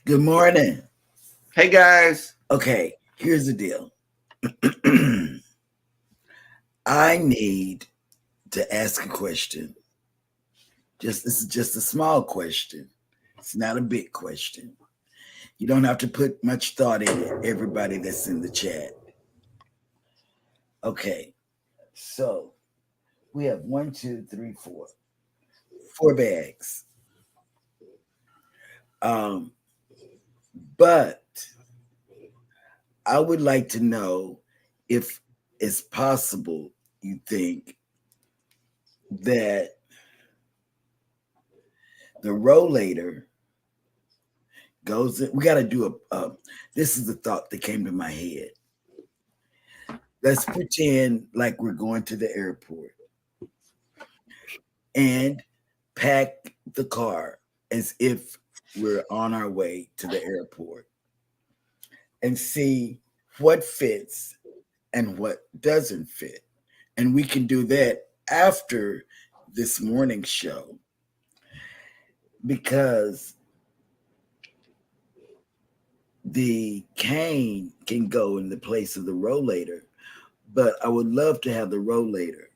Good morning. Hey guys. Okay, here's the deal. I need to ask a question. This is just a small question. It's not a big question. You don't have to put much thought in it, everybody that's in the chat. Okay, so we have one, two, three, four bags. Um, but I would like to know if it's possible you think that the rollator goes in. We got to do this is the thought that came to my head. Let's pretend like we're going to the airport and pack the car as if we're on our way to the airport and see what fits and what doesn't fit. And we can do that after this morning show because the cane can go in the place of the rollator, but I would love to have the rollator.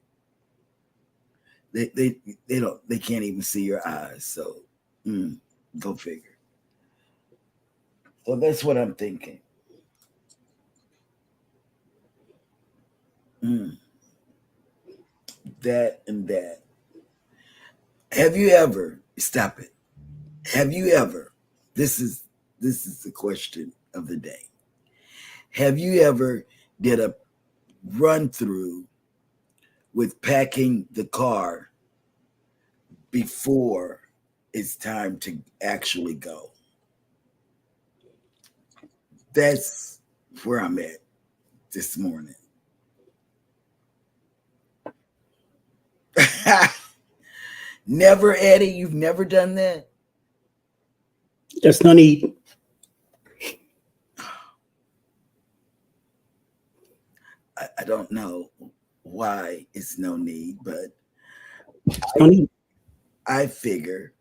They can't even see your eyes, so go figure. So that's what I'm thinking. That and that. Have you ever stop it? Have you ever? This is the question of the day. Have you ever did a run through with packing the car before it's time to actually go? That's where I'm at this morning. Never, Eddie. You've never done that? There's no need. I don't know why it's no need, but No need. I figure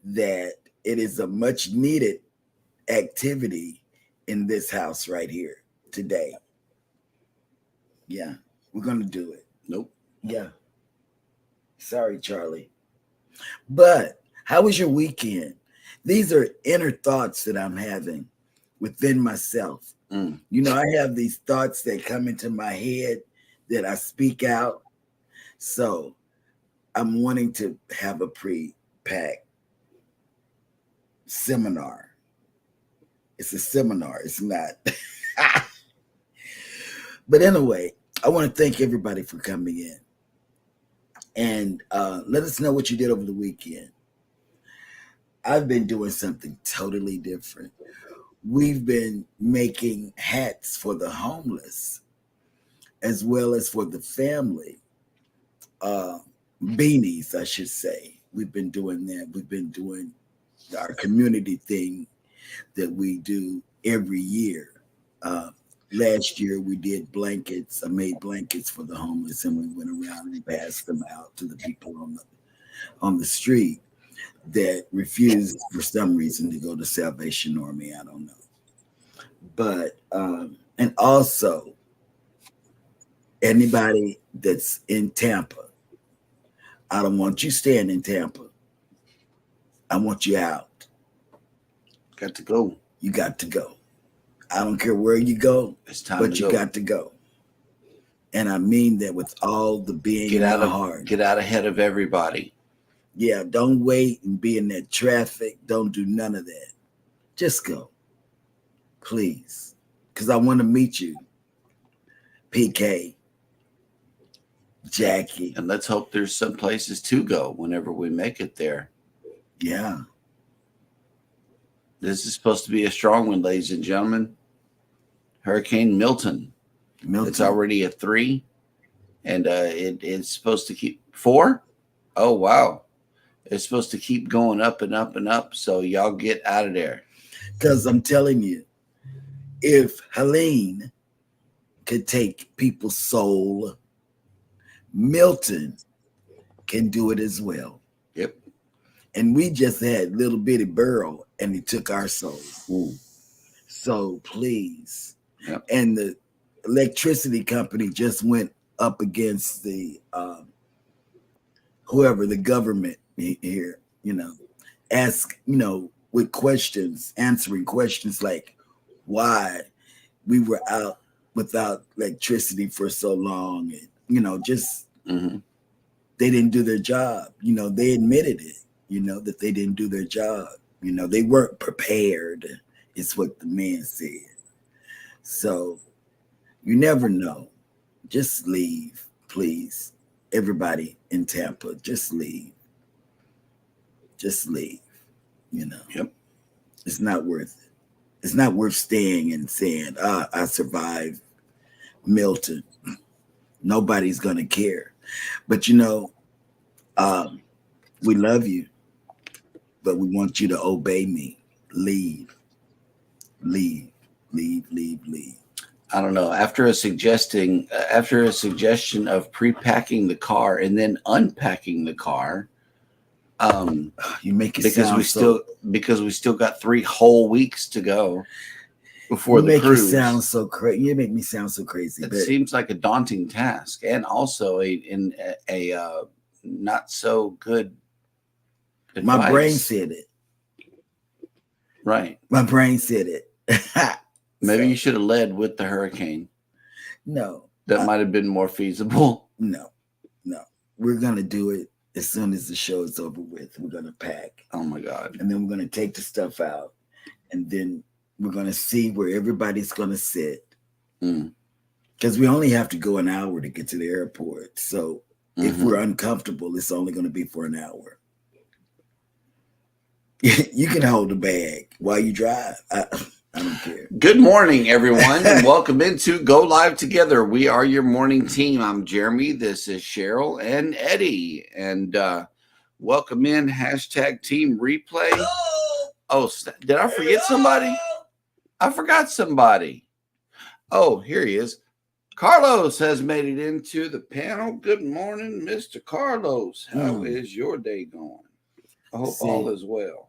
that it is a much needed activity in this house right here today. Yeah, we're going to do it. Nope. Yeah. Sorry, Charlie. But how was your weekend? These are inner thoughts that I'm having within myself. You know, I have these thoughts that come into my head that I speak out. So I'm wanting to have a pre-pack seminar. It's a seminar. It's not. But anyway, I want to thank everybody for coming in. And let us know what you did over the weekend. I've been doing something totally different. We've been making hats for the homeless as well as for the family. Beanies, I should say. We've been doing that. We've been doing our community thing that we do every year. Last year we did blankets. I made blankets for the homeless, and we went around and passed them out to the people on the street that refused for some reason to go to Salvation Army. I don't know. But and also anybody that's in Tampa, I don't want you staying in Tampa. I want you out. Got to go. You got to go. I don't care where you go, It's time but to you go. got to go. And I mean that with all the being in my heart. Get out ahead of everybody. Yeah, don't wait and be in that traffic. Don't do none of that. Just go. Please. Because I want to meet you. PK. Jackie. And let's hope there's some places to go whenever we make it there. Yeah. This is supposed to be a strong one, ladies and gentlemen. Hurricane Milton. It's already a 3. And it's supposed to keep 4. Oh, wow. It's supposed to keep going up and up and up. So y'all get out of there. Because I'm telling you, if Helene could take people's soul, Milton can do it as well. Yep. And we just had little bitty Burrow, and he took our soul. Ooh. So please. Yep. And the electricity company just went up against the whoever the government here, ask, with questions, answering questions like why we were out without electricity for so long, and just they didn't do their job. They admitted it, that they didn't do their job. They weren't prepared, is what the man said. So you never know. Just leave, please. Everybody in Tampa, just leave. Just leave. Yep. It's not worth it. It's not worth staying and saying, I survived Milton. Nobody's going to care. But, we love you, but we want you to obey me. Leave. Leave. Leave, leave, leave. I don't know. After a suggestion of pre-packing the car and then unpacking the car, you make it because we still got 3 whole weeks to go before the cruise. You sound so crazy. You make me sound so crazy. It seems like a daunting task, and also a not so good advice. My brain said it. Right. My brain said it. Maybe you should have led with the hurricane. No. That might have been more feasible. No. We're going to do it as soon as the show is over with. We're going to pack. Oh, my God. And then we're going to take the stuff out. And then we're going to see where everybody's going to sit. Because we only have to go an hour to get to the airport. So if we're uncomfortable, it's only going to be for an hour. You can hold the bag while you drive. I don't care. Good morning, everyone, and welcome into Go Live Together. We are your morning team. I'm Jeremy. This is Cheryl and Eddie. And welcome in #team replay. Oh, did I forget somebody? I forgot somebody. Oh, here he is. Carlos has made it into the panel. Good morning, Mr. Carlos. How is your day going? I hope all is well.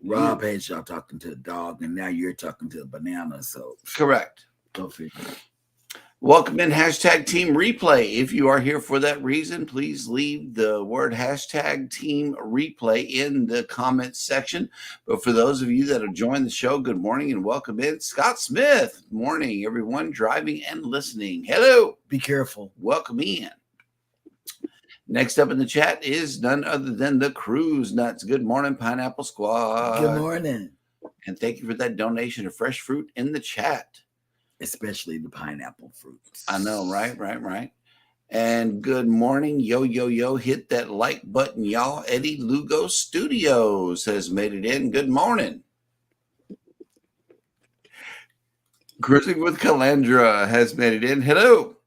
Rob had y'all talking to a dog, and now you're talking to a banana. So correct. Go figure. Welcome in #team replay. If you are here for that reason, please leave the word #team replay in the comments section. But for those of you that have joined the show, good morning and welcome in. Scott Smith, morning, everyone driving and listening. Hello. Be careful. Welcome in. Next up in the chat is none other than the Cruise Nuts. Good morning, Pineapple Squad. Good morning. And thank you for that donation of fresh fruit in the chat. Especially the pineapple fruits. I know, right. And good morning, yo. Hit that like button, y'all. Eddie Lugo Studios has made it in. Good morning. Cruising with Calandra has made it in. Hello.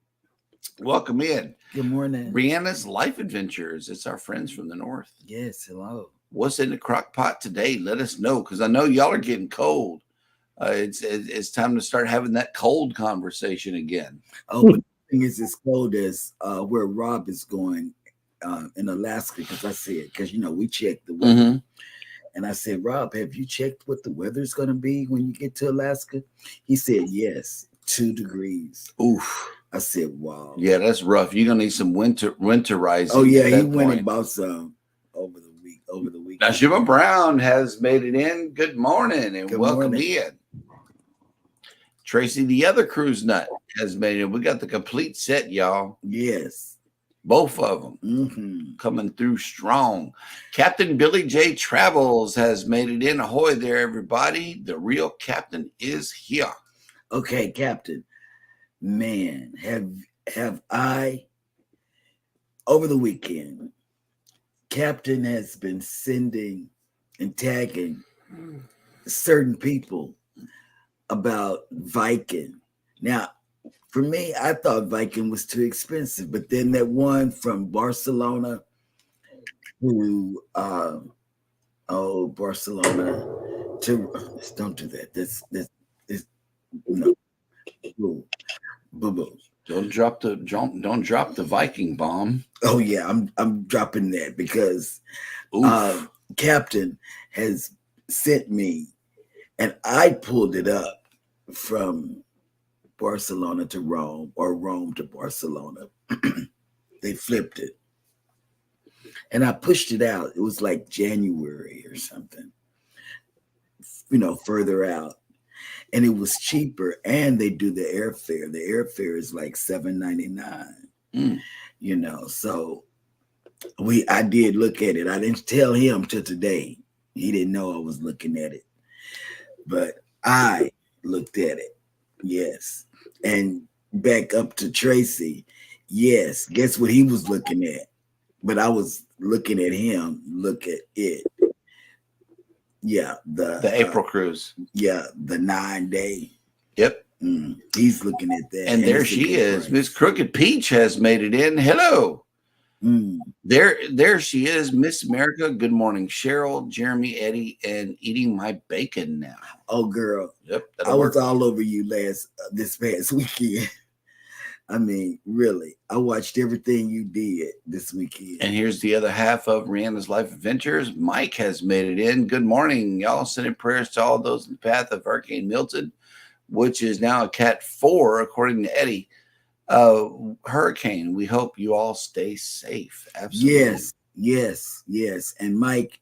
Welcome in. Good morning. Brianna's Life Adventures. It's our friends from the north. Yes, hello. What's in the crock pot today? Let us know, because I know y'all are getting cold. It's time to start having that cold conversation again. Oh, but the thing is as cold as where Rob is going in Alaska, because I said, because we checked the weather. And I said, Rob, have you checked what the weather's going to be when you get to Alaska? He said, yes, 2 degrees. Oof. I said, wow. Yeah, that's rough. You're going to need some winterizing. Oh, yeah, he went and bought some over the week. Now, Shima Brown has made it in. Good morning and welcome in. Tracy, the other cruise nut, has made it. We got the complete set, y'all. Yes. Both of them coming through strong. Captain Billy J. Travels has made it in. Ahoy there, everybody. The real captain is here. Okay, Captain. Man, have I, over the weekend, Captain has been sending and tagging certain people about Viking. Now, for me, I thought Viking was too expensive, but then that one from Barcelona who, Barcelona to, don't do that. This no. Boo-boo. Don't drop the Viking bomb. Oh yeah, I'm dropping that because Captain has sent me, and I pulled it up from Barcelona to Rome or Rome to Barcelona. They flipped it, and I pushed it out. It was like January or something, further out, and it was cheaper. And they do the airfare. The airfare is like $7.99. So I did look at it. I didn't tell him till today. He didn't know I was looking at it, but I looked at it. Yes. And back up to Tracy. Yes. Guess what he was looking at? But I was looking at him. Look at it. Yeah. The April cruise. Yeah. The 9-day. Yep. He's looking at that. And there she is. Miss Crooked Peach has made it in. Hello. There she is, Miss America. Good morning, Cheryl, Jeremy, Eddie, and eating my bacon now. Oh, girl. Yep. I was all over you this past weekend. I mean, really, I watched everything you did this weekend. And here's the other half of Rihanna's Life Adventures. Mike has made it in. Good morning, y'all. Sending prayers to all those in the path of Hurricane Milton, which is now a Cat 4, according to Eddie. Hurricane. We hope you all stay safe. Absolutely. Yes. And Mike,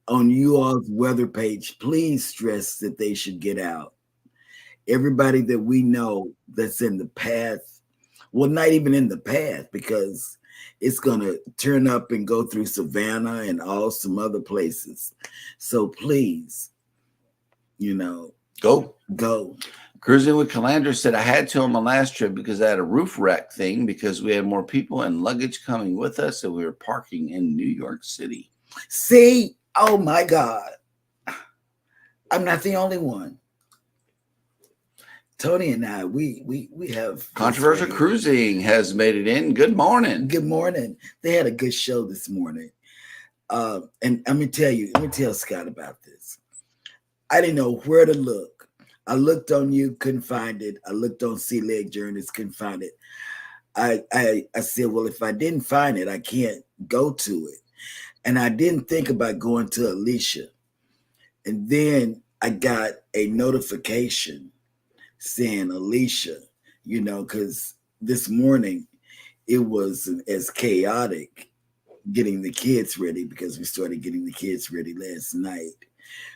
on you all's weather page, please stress that they should get out. Everybody that we know that's in the path, well, not even in the path, because it's going to turn up and go through Savannah and some other places. So please, go. Cruising with Calandra said, I had to on my last trip because I had a roof rack thing because we had more people and luggage coming with us and we were parking in New York City. See? Oh my God. I'm not the only one. Tony and I, we have Controversial Cruising has made it in. Good morning. Good morning. They had a good show this morning. And let me tell Scott about this. I didn't know where to look. I looked on you, couldn't find it. I looked on Sea Leg Journeys, couldn't find it. I said, well, if I didn't find it, I can't go to it. And I didn't think about going to Alicia. And then I got a notification saying Alicia, because this morning it was as chaotic getting the kids ready because we started getting the kids ready last night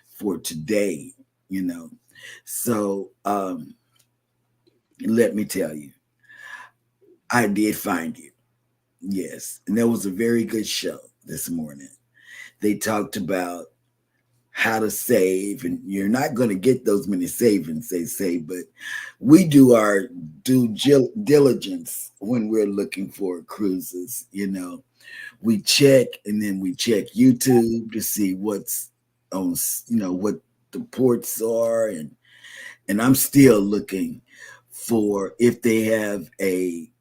for today, So let me tell you, I did find you. Yes. And that was a very good show this morning. They talked about how to save, and you're not going to get those many savings, they say, but we do our due diligence when we're looking for cruises. We check, and then we check YouTube to see what's on, what the ports are, and I'm still looking for if they have a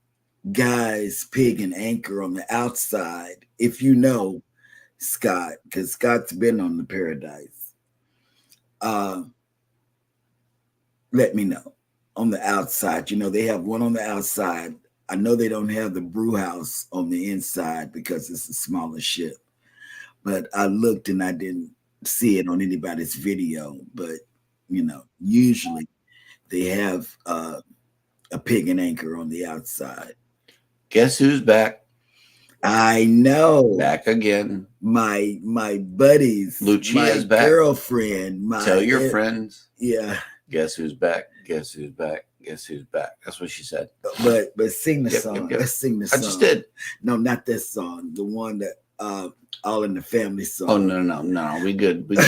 guy's pig and anchor on the outside. If Scott, because Scott's been on the Paradise, let me know on the outside. They have one on the outside. I know they don't have the brew house on the inside because it's a smaller ship, but I looked and I didn't see it on anybody's video. But usually they have a pig and anchor on the outside. Guess who's back? I know. Back again. My buddies. Lucia's back. Girlfriend. Tell your friends. Yeah. Guess who's back? Guess who's back? Guess who's back? That's what she said. But sing the song. Yep. Let's sing the song. I just did. No, not this song. The one that All in the Family song. Oh, no. We good with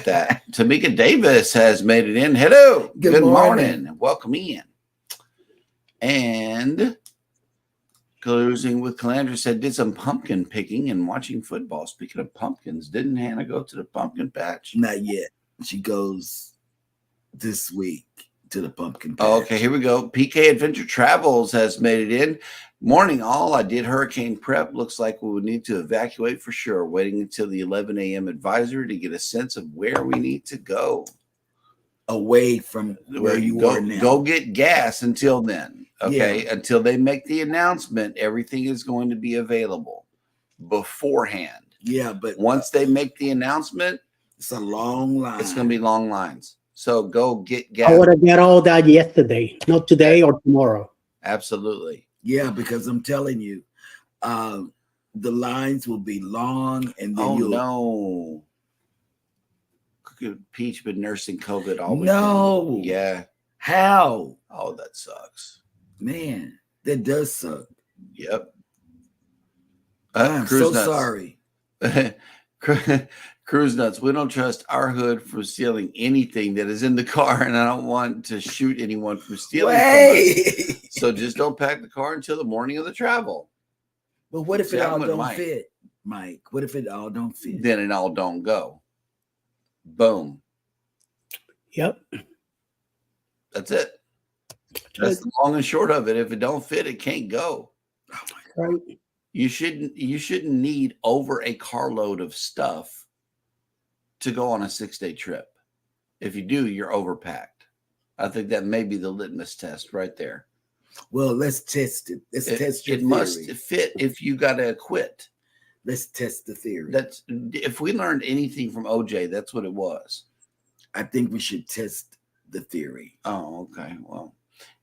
that. Tamika Davis has made it in. Hello. Good morning. Welcome in. And Cruising with Calandra said, did some pumpkin picking and watching football. Speaking of pumpkins, didn't Hannah go to the pumpkin patch? Not yet. She goes this week to the pumpkin patch. Oh, okay, here we go. PK Adventure Travels has made it in. Morning, all. I did hurricane prep. Looks like we would need to evacuate for sure. Waiting until the 11 a.m. advisory to get a sense of where we need to go. Away from where you are now. Go get gas until then. Okay. Until they make the announcement, everything is going to be available beforehand. Yeah, but once they make the announcement, it's a long line. It's going to be long lines. So go get gas. I would have got all that yesterday, not today or tomorrow. Absolutely. Yeah, because I'm telling you, the lines will be long, and then no. Peach been nursing COVID all weekend. No. Yeah. How? Oh, that sucks. Man, that does suck. Yep. I'm so sorry. Cruise nuts. We don't trust our hood from stealing anything that is in the car, and I don't want to shoot anyone from stealing from us. So just don't pack the car until the morning of the travel. But what if it all don't fit, Mike? What if it all don't fit? Then it all don't go. Boom. Yep. That's it. That's the long and short of it. If it don't fit, it can't go. Oh my God. Right. You shouldn't need over a carload of stuff to go on a 6-day trip. If you do, you're overpacked. I think that may be the litmus test right there. Well, let's test it. Let's test your theory. It must fit if you got to quit. Let's test the theory. That's if we learned anything from OJ, that's what it was. I think we should test the theory. Oh, okay. Well,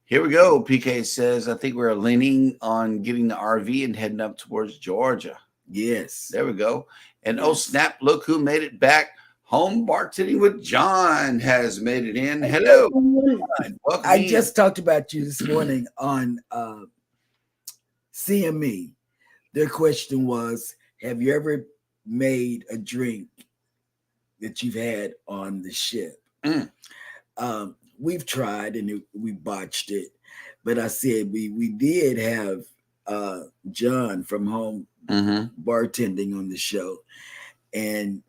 here we go. PK says, I think we're leaning on getting the RV and heading up towards Georgia. Yes. There we go. And oh, snap, look who made it back. Home bartending with John has made it in. Hello. I just talked about you this morning on CME. Their question was, have you ever made a drink that you've had on the ship? We've tried and we botched it, but I said we did have John from Home Bartending on the show, and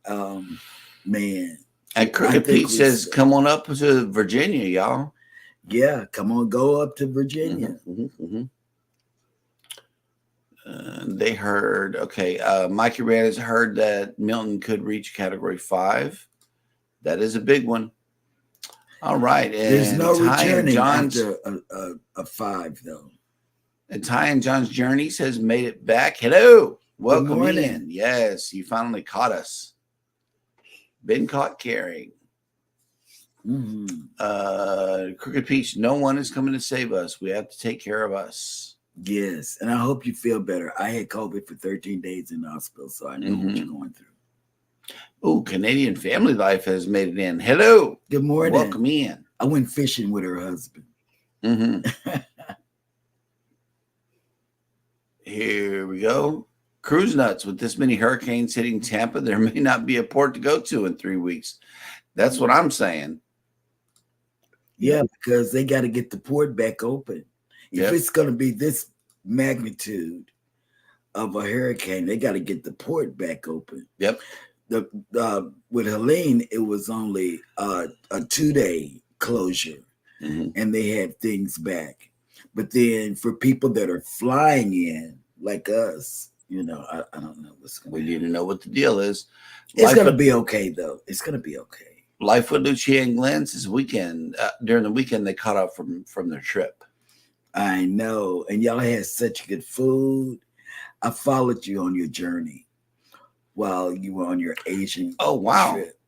man, and Crooked Pete says, "Come on up to Virginia, y'all." Yeah, come on, go up to Virginia. They heard, Mikey Rand has heard that Milton could reach Category 5. That is a big one. All right. And there's no Ty returning John's, after a 5, though. And Ty and John's Journeys has made it back. Hello. Welcome in. Yes, you finally caught us. Been caught carrying. Crooked Peach, no one is coming to save us. We have to take care of us. Yes, and I hope you feel better. I had COVID for 13 days in the hospital, so I know what you're going through. Oh, Canadian Family Life has made it in. Hello. Good morning. Welcome in. I went fishing with her husband. Here we go. Cruise nuts. With this many hurricanes hitting Tampa, there may not be a port to go to in 3 weeks. That's what I'm saying. Yeah, because they got to get the port back open. If it's going to be this magnitude of a hurricane, they got to get the port back open. Yep. With Helene, it was only a 2-day closure, and they had things back. But then for people that are flying in, like us, I don't know what's going to happen. We need to know what the deal is. It's going to be okay, though. It's going to be okay. Life with Lucia and Glenn's this weekend. During the weekend, they caught up from their trip. I know. And y'all had such good food. I followed you on your journey while you were on your Asian trip.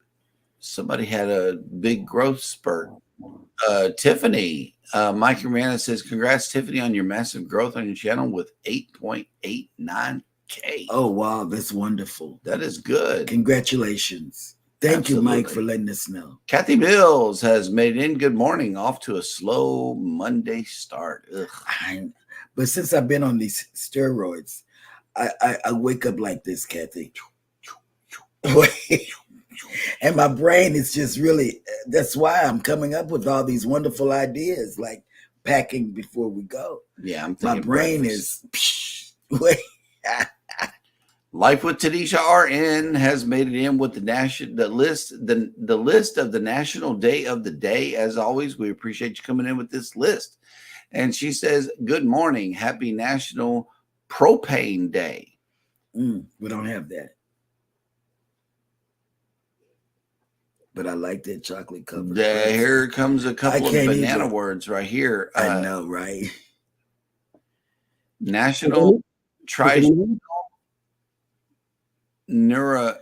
Somebody had a big growth spurt. Tiffany, Mike Miranda says, congrats, Tiffany, on your massive growth on your channel with 8.89K. Oh, wow. That's wonderful. That is good. Congratulations. Thank you, Mike, for letting us know. Kathy Mills has made it in. Good morning. Off to a slow Monday start. But since I've been on these steroids, I wake up like this, Kathy. And my brain is just really, that's why I'm coming up with all these wonderful ideas, like packing before we go. Yeah, I'm thinking my brain is. Life with Tanisha RN has made it in with the list of the National Day of the Day. As always, we appreciate you coming in with this list. And she says, good morning. Happy National Propane Day. We don't have that. But I like that chocolate covered. Here comes a couple of banana words right here. I know, right? National Tri Neuro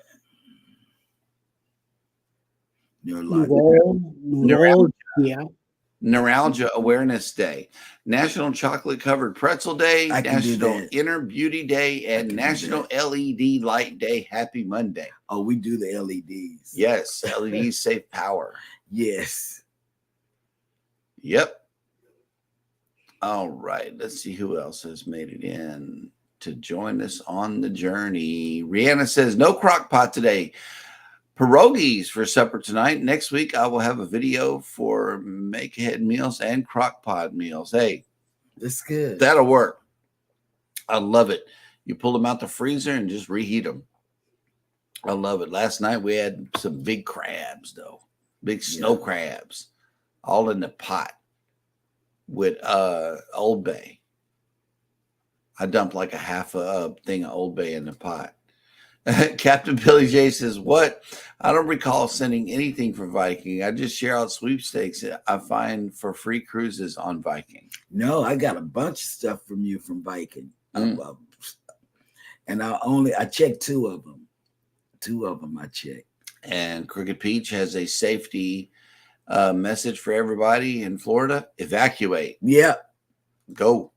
Neuralgia Awareness Day, National Chocolate Covered Pretzel Day, National Inner Beauty Day, and National LED Light Day. Happy Monday. Oh, we do the LEDs. Yes, LEDs save power. Yes. Yep. All right. Let's see who else has made it in to join us on the journey. Rihanna says, no crock pot today. Pierogies for supper tonight. Next week, I will have a video for make-ahead meals and crock pot meals. Hey, that's good. That'll work. I love it. You pull them out the freezer and just reheat them. I love it. Last night, we had some big crabs, though. Big snow crabs. All in the pot with Old Bay. I dumped like a half a thing of Old Bay in the pot. Captain Billy J says, what? I don't recall sending anything for Viking. I just share out sweepstakes I find for free cruises on Viking. No, I got a bunch of stuff from you from Viking. And I checked 2 of them. 2 of them I checked. And Crooked Peach has a safety message for everybody in Florida. Evacuate. Yeah. Go.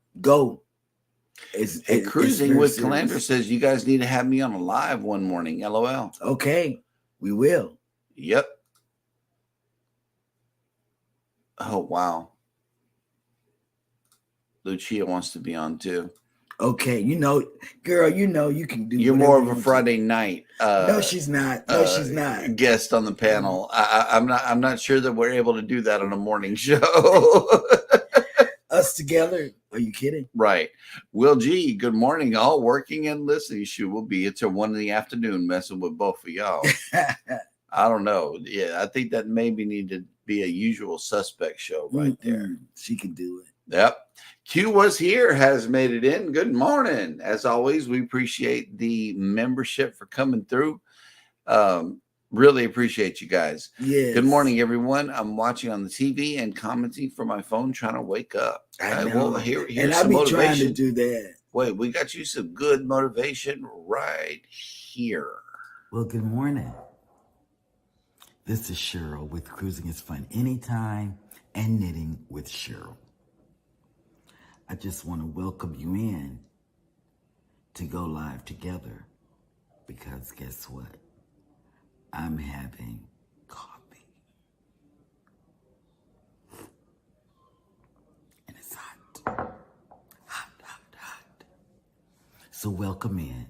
And Cruising with Calandra says, you guys need to have me on a live one morning. LOL. Okay. We will. Yep. Oh, wow. Lucia wants to be on too. Okay. Girl, you can do. You're more of a Friday night. No, she's not. No, she's not. Guest on the panel. I'm not sure that we're able to do that on a morning show. Us together. Are you kidding? Right. Will G, good morning. All working and listening. She will be until 1 in the afternoon messing with both of y'all. I don't know. Yeah, I think that maybe need to be a usual suspect show right there. She can do it. Yep. Q was here, has made it in. Good morning. As always, we appreciate the membership for coming through. Really appreciate you guys. Yes. Good morning, everyone. I'm watching on the TV and commenting from my phone, trying to wake up. I know. Well, here's and I'll be motivation. Trying to do that. Wait, we got you some good motivation right here. Well, good morning. This is Cheryl with Cruising is Fun Anytime and Knitting with Cheryl. I just want to welcome you in to go live together because guess what? I'm having coffee. And it's hot. Hot. So welcome in.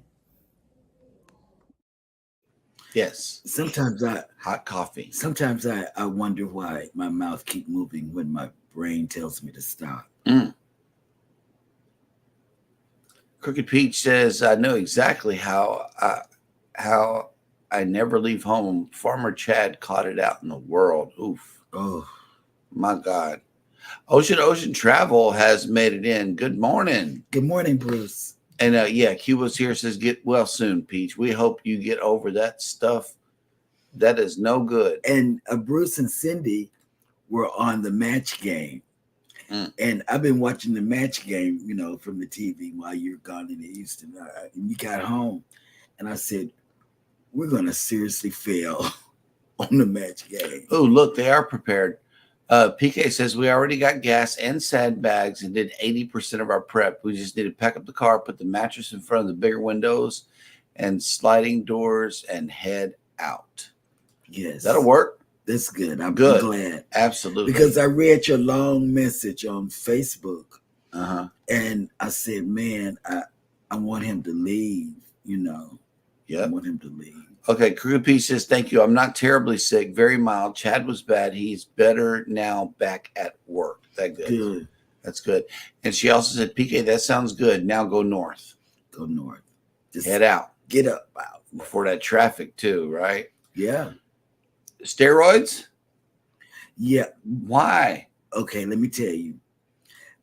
Yes. Sometimes hot coffee. Sometimes I wonder why my mouth keep moving when my brain tells me to stop. Crooked Peach says, I know exactly how I never leave home. Farmer Chad caught it out in the world. Oof. Oh, my God. Ocean Travel has made it in. Good morning. Good morning, Bruce. And Q was here, says, get well soon, Peach. We hope you get over that stuff. That is no good. And Bruce and Cindy were on the match game. And I've been watching the match game, from the TV while you're gone in Houston. And you got home. And I said, we're going to seriously fail on the match game. Oh, look, they are prepared. PK says, we already got gas and sandbags and did 80% of our prep. We just need to pack up the car, put the mattress in front of the bigger windows and sliding doors and head out. Yes. That'll work. That's good. I'm good. Glad. Absolutely. Because I read your long message on Facebook. And I said, man, I want him to leave, Yeah. I want him to leave. Okay, Crooked Peach says, thank you. I'm not terribly sick, very mild. Chad was bad. He's better now, back at work. That good. Good. That's good. And she also said, PK, that sounds good. Now go north. Go north. Just head out. Get up out. Before that traffic too, right? Yeah. Steroids? Yeah. Why? Okay, let me tell you.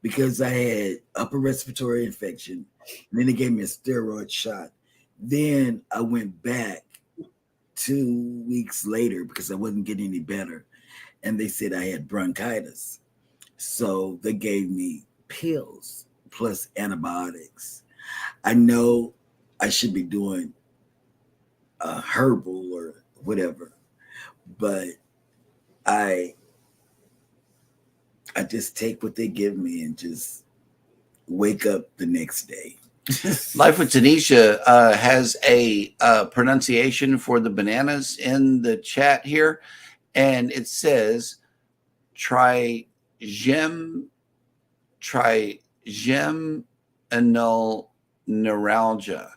Because I had upper respiratory infection. And then they gave me a steroid shot. Then I went back 2 weeks later because I wasn't getting any better. And they said I had bronchitis. So they gave me pills plus antibiotics. I know I should be doing herbal or whatever, but I just take what they give me and just wake up the next day. Life with Tanisha has a pronunciation for the bananas in the chat here, and it says trigeminal neuralgia.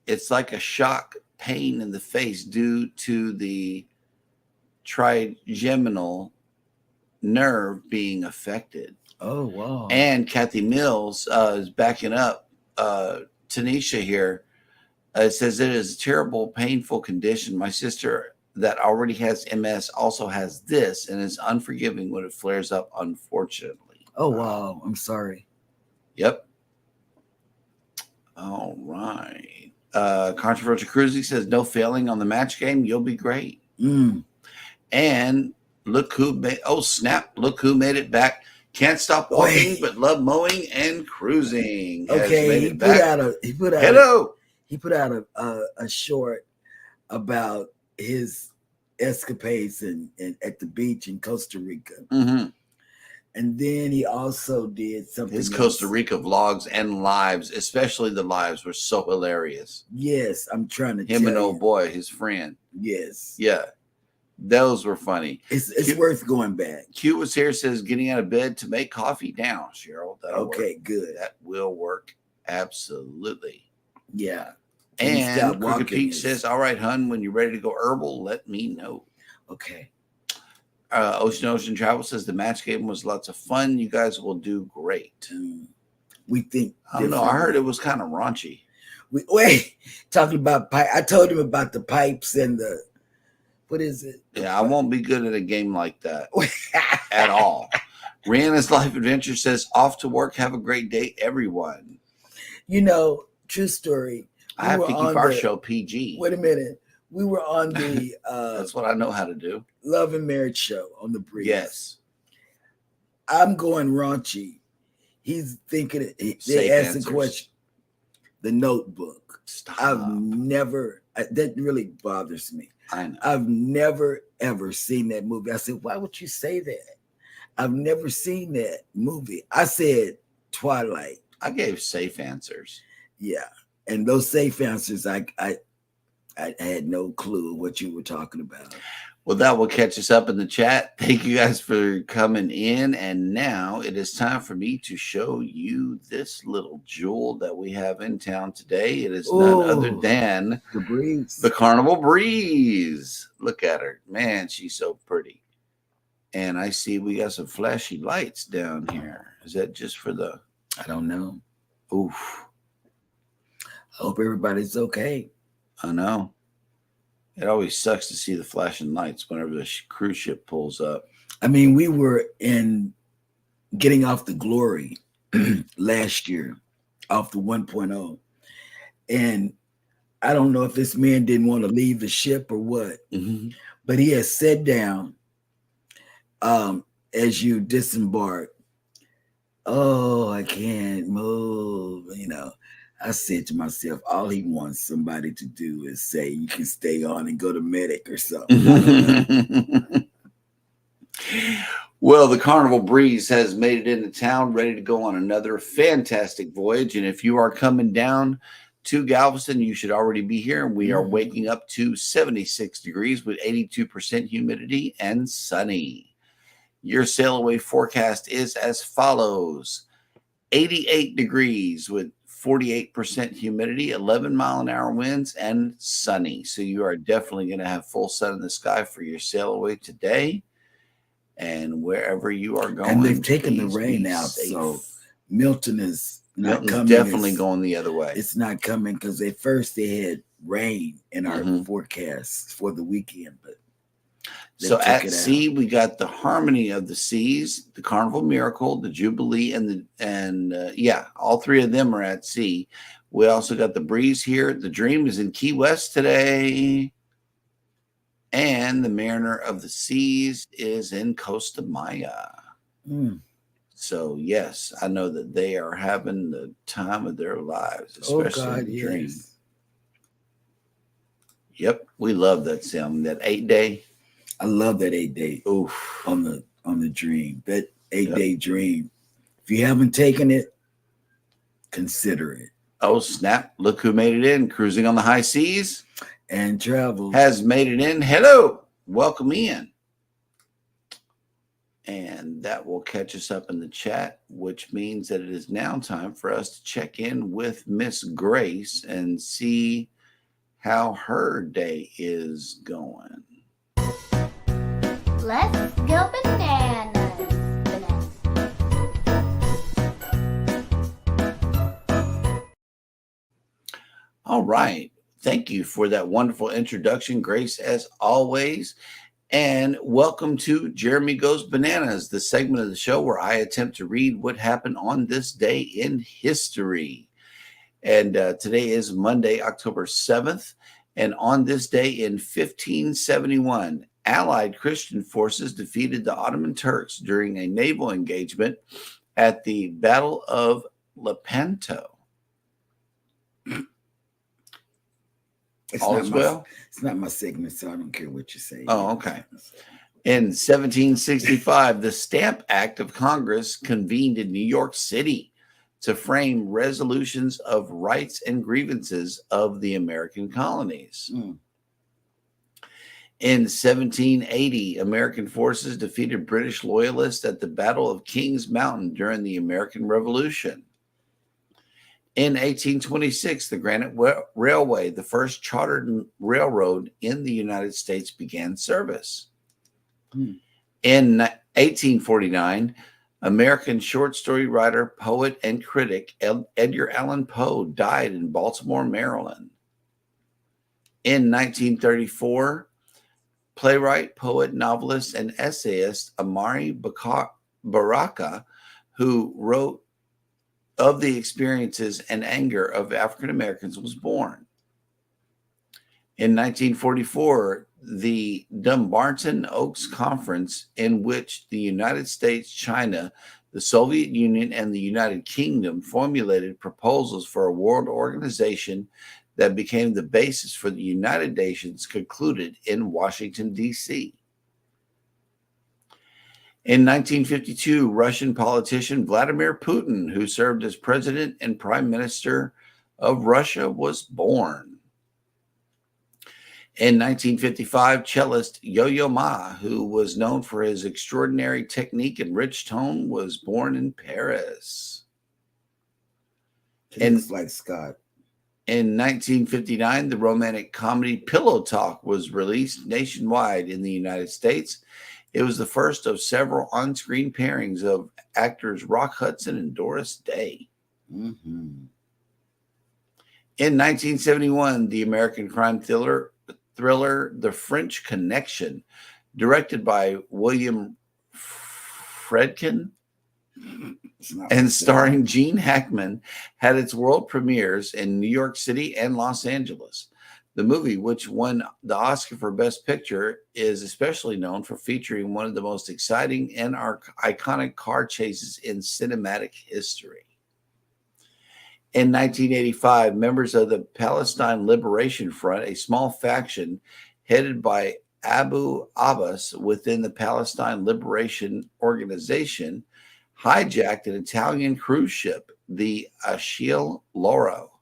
It's like a shock pain in the face due to the trigeminal nerve being affected. Oh, wow. And Kathy Mills is backing up Tanisha here. It says it is a terrible, painful condition. My sister that already has MS also has this and is unforgiving when it flares up, unfortunately. Oh, wow. I'm sorry. Yep. All right. Controversial Cruising says no failing on the match game. You'll be great. And look who made, oh, snap. Look who made it back. Can't stop walking, but love mowing and cruising. Okay, he put out a short about his escapades and at the beach in Costa Rica. Mm-hmm. And then he also did something. His Costa Rica vlogs and lives, especially the lives, were so hilarious. Yes, I'm trying to him and old boy, his friend. Yes. Yeah. Those were funny. It's worth going back. Q was here, says getting out of bed to make coffee down, Cheryl. Okay, work. Good. That will work. Absolutely. Yeah. And Crooked Peach says, all right, hun, when you're ready to go herbal, let me know. Okay. Ocean Travel says the match game was lots of fun. You guys will do great. We think. I don't know. I heard it was kind of raunchy. Talking about pipe. I told him about the pipes and the, what is it? Yeah, I won't be good at a game like that at all. Rihanna's Life Adventure says, off to work. Have a great day, everyone. You know, true story. I have to keep our show PG. Wait a minute. We were on the that's what I know how to do. Love and Marriage show on the Breeze. Yes. I'm going raunchy. He's thinking they asked the question. The Notebook. Stop. That really bothers me. I know. I've never ever seen that movie. I said, why would you say that? I've never seen that movie. I said Twilight. I gave safe answers. Yeah. And those safe answers, I had no clue what you were talking about. Well, that will catch us up in the chat. Thank you guys for coming in. And now it is time for me to show you this little jewel that we have in town today. It is none other than the Breeze. The Carnival Breeze. Look at her. Man, she's so pretty. And I see we got some flashy lights down here. Is that just for the... I don't know. Oof. I hope everybody's okay. I know. It always sucks to see the flashing lights whenever the cruise ship pulls up. I mean, we were getting off the Glory last year, off the 1.0. And I don't know if this man didn't want to leave the ship or what, but he has sat down as you disembark. Oh, I can't move, I said to myself, all he wants somebody to do is say, you can stay on and go to medic or something. Well, the Carnival Breeze has made it into town, ready to go on another fantastic voyage. And if you are coming down to Galveston, you should already be here. And we are waking up to 76 degrees with 82% humidity and sunny. Your sail away forecast is as follows: 88 degrees with 48% humidity, 11-mile-an-hour winds, and sunny. So you are definitely going to have full sun in the sky for your sail away today. And wherever you are going, and they've taken the rain out, so Milton is not coming. Definitely going the other way. It's not coming because at first they had rain in our forecast for the weekend, but so at sea, we got the Harmony of the Seas, the Carnival Miracle, the Jubilee, and all three of them are at sea. We also got the Breeze here. The Dream is in Key West today. And the Mariner of the Seas is in Costa Maya. So yes, I know that they are having the time of their lives, Oh especially God, in the dream. yes. Yep, we love that film. That 8-day. I love that 8-day Oof. on the dream. That 8-day Yep. dream. If you haven't taken it, consider it. Oh snap! Look who made it in. Cruising on the high seas And travel has made it in. Hello, welcome in. And that will catch us up in the chat, which means that it is now time for us to check in with Miss Grace and see how her day is going. Let's go bananas. All right. Thank you for that wonderful introduction, Grace, as always. And welcome to Jeremy Goes Bananas, the segment of the show where I attempt to read what happened on this day in history. And today is Monday, October 7th. And on this day in 1571, Allied Christian forces defeated the Ottoman Turks during a naval engagement at the Battle of Lepanto. It's not my segment, so I don't care what you say. Oh, okay. In 1765, the Stamp Act of Congress convened in New York City to frame resolutions of rights and grievances of the American colonies. In 1780, American forces defeated British loyalists at the Battle of Kings Mountain during the American Revolution. In 1826, the Granite Railway, the first chartered railroad in the United States, began service. In 1849, American short story writer, poet, and critic Edgar Allan Poe died in Baltimore, Maryland. In 1934, playwright, poet, novelist, and essayist Amari Baraka, who wrote of the experiences and anger of African Americans, was born. In 1944, the Dumbarton Oaks Conference, in which the United States, China, the Soviet Union, and the United Kingdom formulated proposals for a world organization that became the basis for the United Nations, concluded in Washington, D.C. In 1952, Russian politician Vladimir Putin, who served as president and prime minister of Russia, was born. In 1955, cellist Yo-Yo Ma, who was known for his extraordinary technique and rich tone, was born in Paris. It's like Scott. In 1959, the romantic comedy Pillow Talk was released nationwide in the United States. It was the first of several on-screen pairings of actors Rock Hudson and Doris Day. In 1971, the American crime thriller The French Connection, directed by William Friedkin and starring Gene Hackman, had its world premieres in New York City and Los Angeles. The movie, which won the Oscar for Best Picture, is especially known for featuring one of the most exciting and iconic car chases in cinematic history. In 1985, members of the Palestine Liberation Front, a small faction headed by Abu Abbas within the Palestine Liberation Organization, hijacked an Italian cruise ship, the Achille Lauro.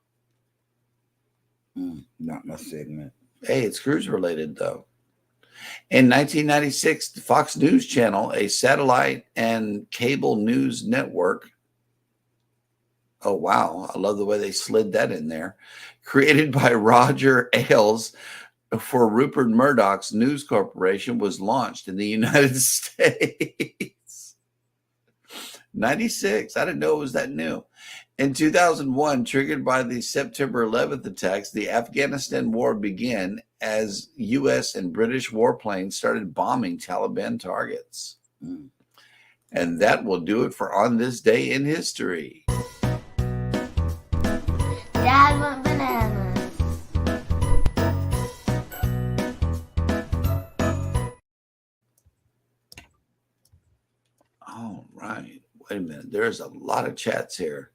Not my segment. Hey, it's cruise related though. In 1996, the Fox News Channel, a satellite and cable news network. Oh, wow. I love the way they slid that in there. Created by Roger Ailes for Rupert Murdoch's News Corporation, was launched in the United States. 96. I didn't know it was that new. In 2001, triggered by the September 11th attacks, the Afghanistan war began as U.S. and British warplanes started bombing Taliban targets. And that will do it for On This Day in History. Dad went bananas. All right. Wait a minute. There's a lot of chats here.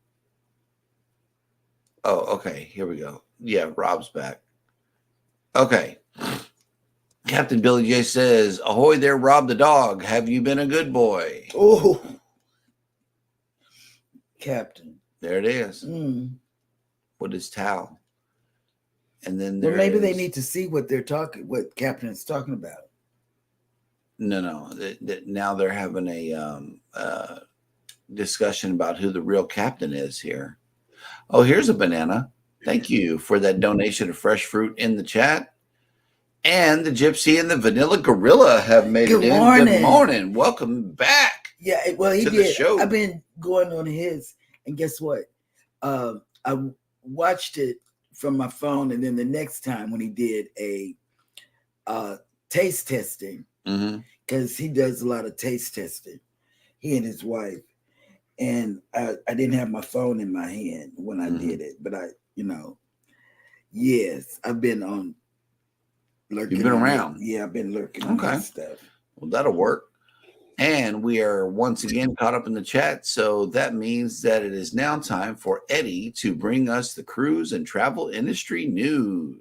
Oh, okay. Here we go. Yeah, Rob's back. Okay. Captain Billy J says, "Ahoy there, Rob the dog. Have you been a good boy?" Oh, Captain. There it is. Mm. With his towel. And then Well, maybe they need to see what Captain is talking about. No. Now they're having a discussion about who the real captain is here. Oh, here's a banana. Thank you for that donation of fresh fruit in the chat. And the Gypsy and the Vanilla Gorilla have made it in. Good morning. Welcome back. Yeah, well, he to did. The show. I've been going on his, and guess what? I watched it from my phone, and then the next time when he did a taste testing, because he does a lot of taste testing, he and his wife, and I didn't have my phone in my hand when I did it, but yes, I've been on lurking. You've been around. Yeah, I've been lurking on that stuff. Well, that'll work. And we are once again caught up in the chat. So that means that it is now time for Eddie to bring us the cruise and travel industry news.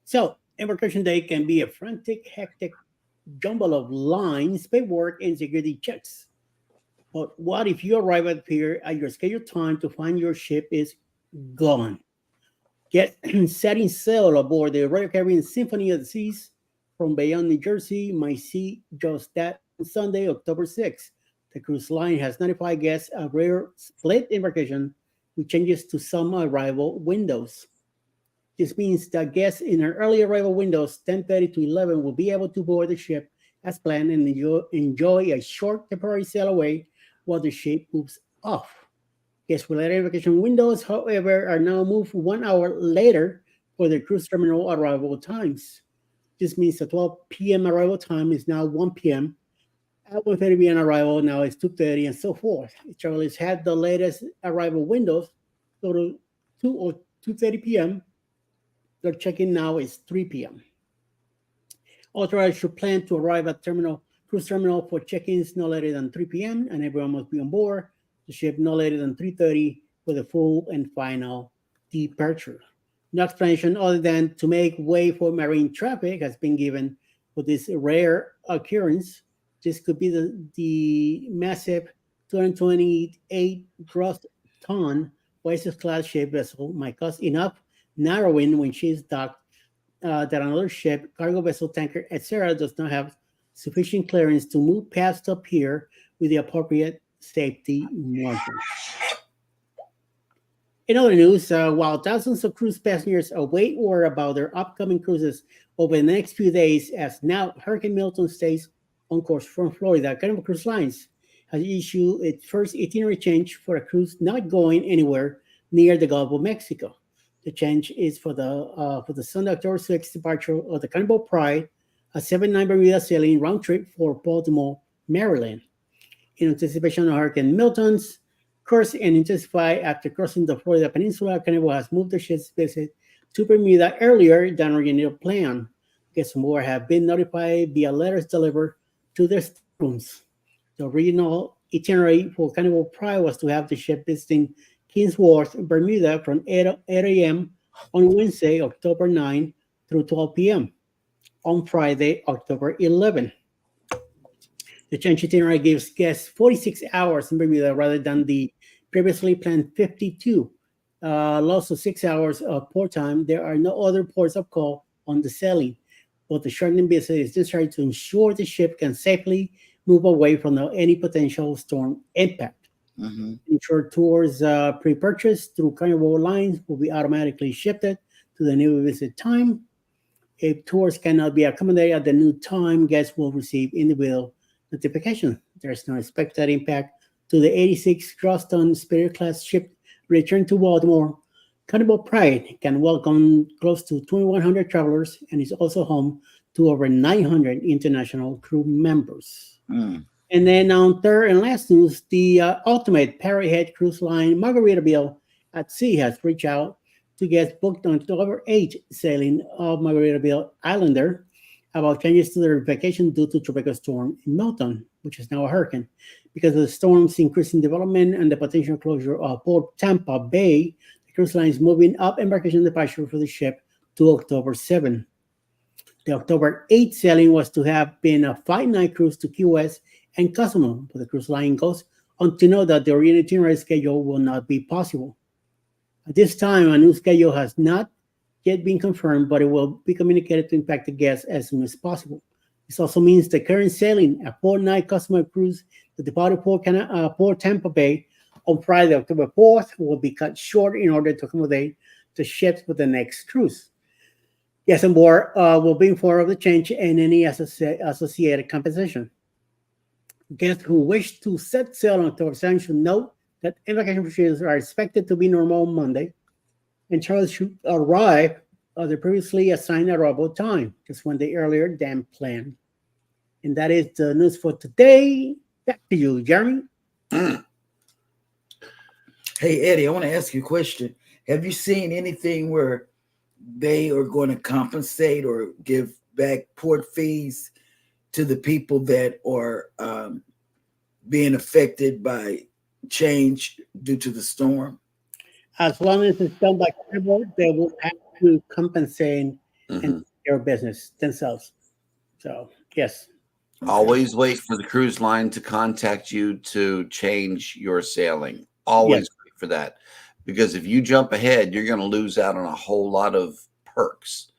So, embarkation day can be a frantic, hectic jumble of lines, paperwork, and security checks. But what if you arrive at the pier at your scheduled time to find your ship is gone? Get setting sail aboard the Royal Caribbean Symphony of the Seas from Bayonne, New Jersey might see just that on Sunday, October 6th. The cruise line has notified guests a rare split embarkation with changes to some arrival windows. This means that guests in our early arrival windows, 10:30 to 11, will be able to board the ship as planned and enjoy a short temporary sail away while the ship moves off. Guests with later vacation windows, however, are now moved 1 hour later for their cruise terminal arrival times. This means the 12 p.m. arrival time is now 1 p.m. At 1:30 p.m. arrival now is 2:30 and so forth. Travelers had the latest arrival windows go to 2 or 2:30 p.m. Their check-in now is 3 p.m. All travelers should plan to arrive at cruise terminal for check-ins no later than 3 p.m. and everyone must be on board the ship no later than 3:30 for the full and final departure. No explanation other than to make way for marine traffic has been given for this rare occurrence. This could be the massive 228 gross ton Oasis class ship vessel might cost enough narrowing when she's docked that another ship, cargo vessel, tanker, etc. does not have sufficient clearance to move past the pier with the appropriate safety margin. In other news, while thousands of cruise passengers await word about their upcoming cruises over the next few days, as now Hurricane Milton stays on course from Florida, Carnival Cruise Lines has issued its first itinerary change for a cruise not going anywhere near the Gulf of Mexico. The change is for the Sunday, October 6th departure of the Carnival Pride, a 7-9 Bermuda sailing round trip for Baltimore, Maryland. In anticipation of Hurricane Milton's course and intensified after crossing the Florida Peninsula, Carnival has moved the ship's visit to Bermuda earlier than originally planned. Guests on board have been notified via letters delivered to their rooms. The original itinerary for Carnival Pride was to have the ship visiting Kings Wharf, Bermuda from 8 a.m. on Wednesday, October 9 through 12 p.m. on Friday, October 11. The change itinerary gives guests 46 hours in Bermuda rather than the previously planned 52. Loss of 6 hours of port time. There are no other ports of call on the sailing, but the shortening visit is necessary to ensure the ship can safely move away from any potential storm impact. Ensure tours pre-purchased through Carnival lines will be automatically shifted to the new visit time. If tours cannot be accommodated at the new time, guests will receive individual notification. There is no expected impact to the 86 gross ton Spirit class ship return to Baltimore. Carnival Pride can welcome close to 2,100 travelers and is also home to over 900 international crew members. Mm. And then on third and last news, the ultimate Parrot cruise line Margaritaville at Sea has reached out to get booked on October 8th sailing of Margaritaville Islander about changes to their vacation due to tropical storm in Milton, which is now a hurricane. Because of the storm's increasing development and the potential closure of Port Tampa Bay, the cruise line is moving up embarkation departure for the ship to October 7th. The October 8th sailing was to have been a 5-night cruise to Key West and Cozumel, but the cruise line goes on to know that the original itinerary schedule will not be possible. At this time, a new schedule has not yet been confirmed, but it will be communicated to impact the guests as soon as possible. This also means the current sailing, a 4-night Cozumel cruise that departed Port Tampa Bay on Friday, October 4th, will be cut short in order to accommodate the ships for the next cruise. Guests on board will be informed of the change and any associated compensation. Guests who wish to set sail on October 7th should note that embarkation procedures are expected to be normal on Monday, and travelers should arrive at the previously assigned arrival time, just 1 day earlier than planned. And that is the news for today. Back to you, Jeremy. Hey, Eddie, I want to ask you a question. Have you seen anything where they are going to compensate or give back port fees to the people that are being affected by change due to the storm? As long as it's done by Carnival, they will have to compensate and their business themselves. So, yes. Always wait for the cruise line to contact you to change your sailing. Always wait for that. Because if you jump ahead, you're going to lose out on a whole lot of perks.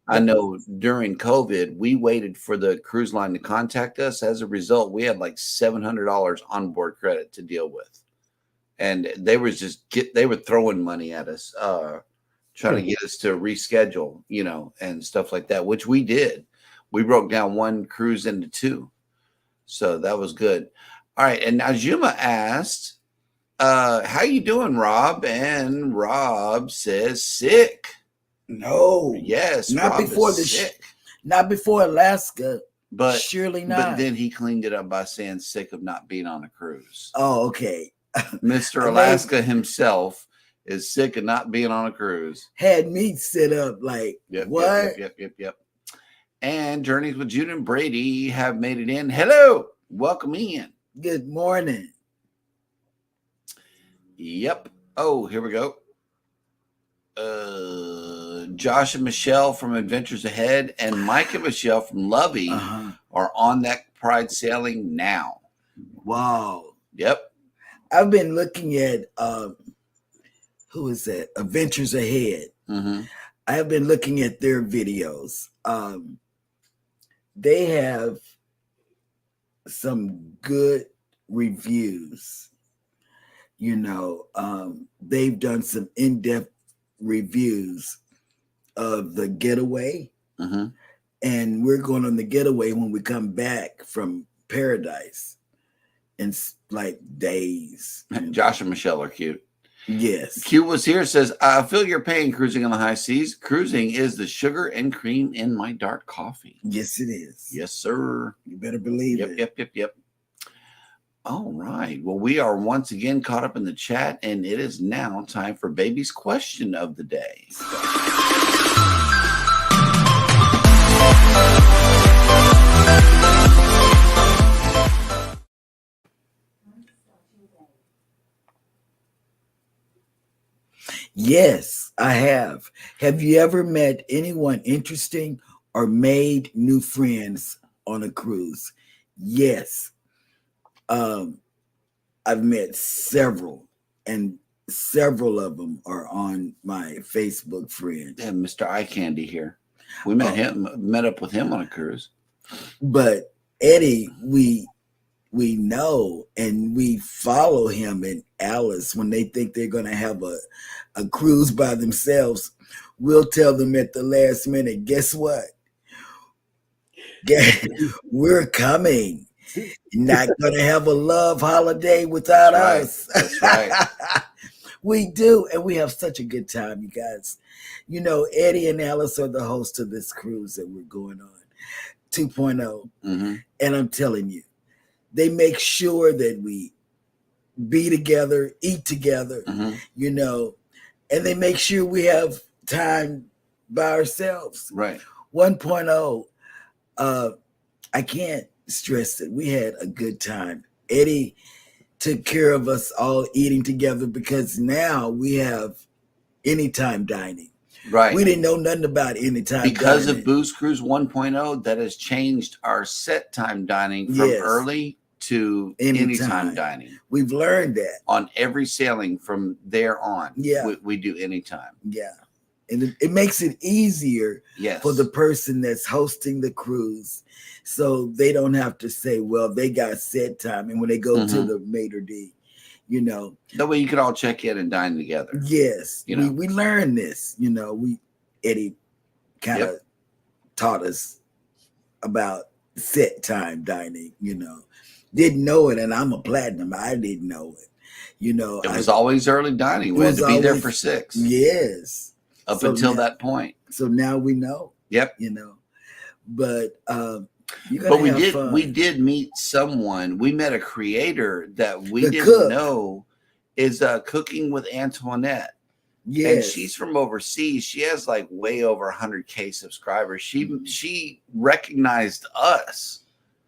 I know during COVID, we waited for the cruise line to contact us. As a result, we had like $700 onboard credit to deal with. And they were throwing money at us, trying to get us to reschedule, and stuff like that, which we did. We broke down one cruise into 2. So that was good. All right. And Najuma asked, how you doing, Rob? And Rob says sick. No. Yes. Not Rob before not before Alaska. But surely not. But then he cleaned it up by saying sick of not being on a cruise. Oh, okay. Mr. Alaska himself is sick of not being on a cruise. Had me sit up like, what? Yep. And Journeys with Jude and Brady have made it in. Hello. Welcome in. Good morning. Yep. Oh, here we go. Josh and Michelle from Adventures Ahead and Mike and Michelle from Lovey are on that Pride sailing now. Wow. Yep. I've been looking at who is that? Adventures Ahead. I have been looking at their videos. They have some good reviews. They've done some in-depth reviews of the getaway. And we're going on the getaway when we come back from Paradise in like days. Josh and Michelle are cute. Yes. Q was here, says, I feel your pain cruising on the high seas. Cruising is the sugar and cream in my dark coffee. Yes, it is. Yes, sir. You better believe it. Yep. All right. Well, we are once again caught up in the chat, and it is now time for Baby's question of the day. Yes, I have. Have you ever met anyone interesting or made new friends on a cruise? Yes. I've met several, and several of them are on my Facebook friends. Yeah, Mr. Eye Candy here. We met up with him on a cruise. But Eddie, we know, and we follow him and Alice when they think they're going to have a cruise by themselves. We'll tell them at the last minute, guess what? We're coming. Not going to have a love holiday without us. That's right. We do, and we have such a good time, you guys. Eddie and Alice are the hosts of this cruise that we're going on. 2.0. Mm-hmm. And I'm telling you, they make sure that we be together, eat together, Mm-hmm. you know, and they make sure we have time by ourselves. Right. 1.0, I can't stress it. We had a good time. Eddie took care of us all eating together because now we have anytime dining. Right. We didn't know nothing about anytime because dining. of Booze Cruise 1.0, that has changed our set time dining from Yes. early to anytime dining. We've learned that. On every sailing from there on, Yeah. we do anytime. Yeah. And it makes it easier Yes. for the person that's hosting the cruise. So they don't have to say, well, they got set time. And when they go to the maitre d', you know. That way you could all check in and dine together. Yes. You know? We learned this, you know, Eddie kind of taught us about set time dining, you know. Didn't know it, and I'm a platinum. I didn't know it. You know, it was always early dining. We had to be there for 6. Yes. Up until that point. So now we know. Yep. You know. But we did meet someone. We met a creator that we didn't know is cooking with Antoinette. Yes. And she's from overseas. She has like way over 100K subscribers. She recognized us.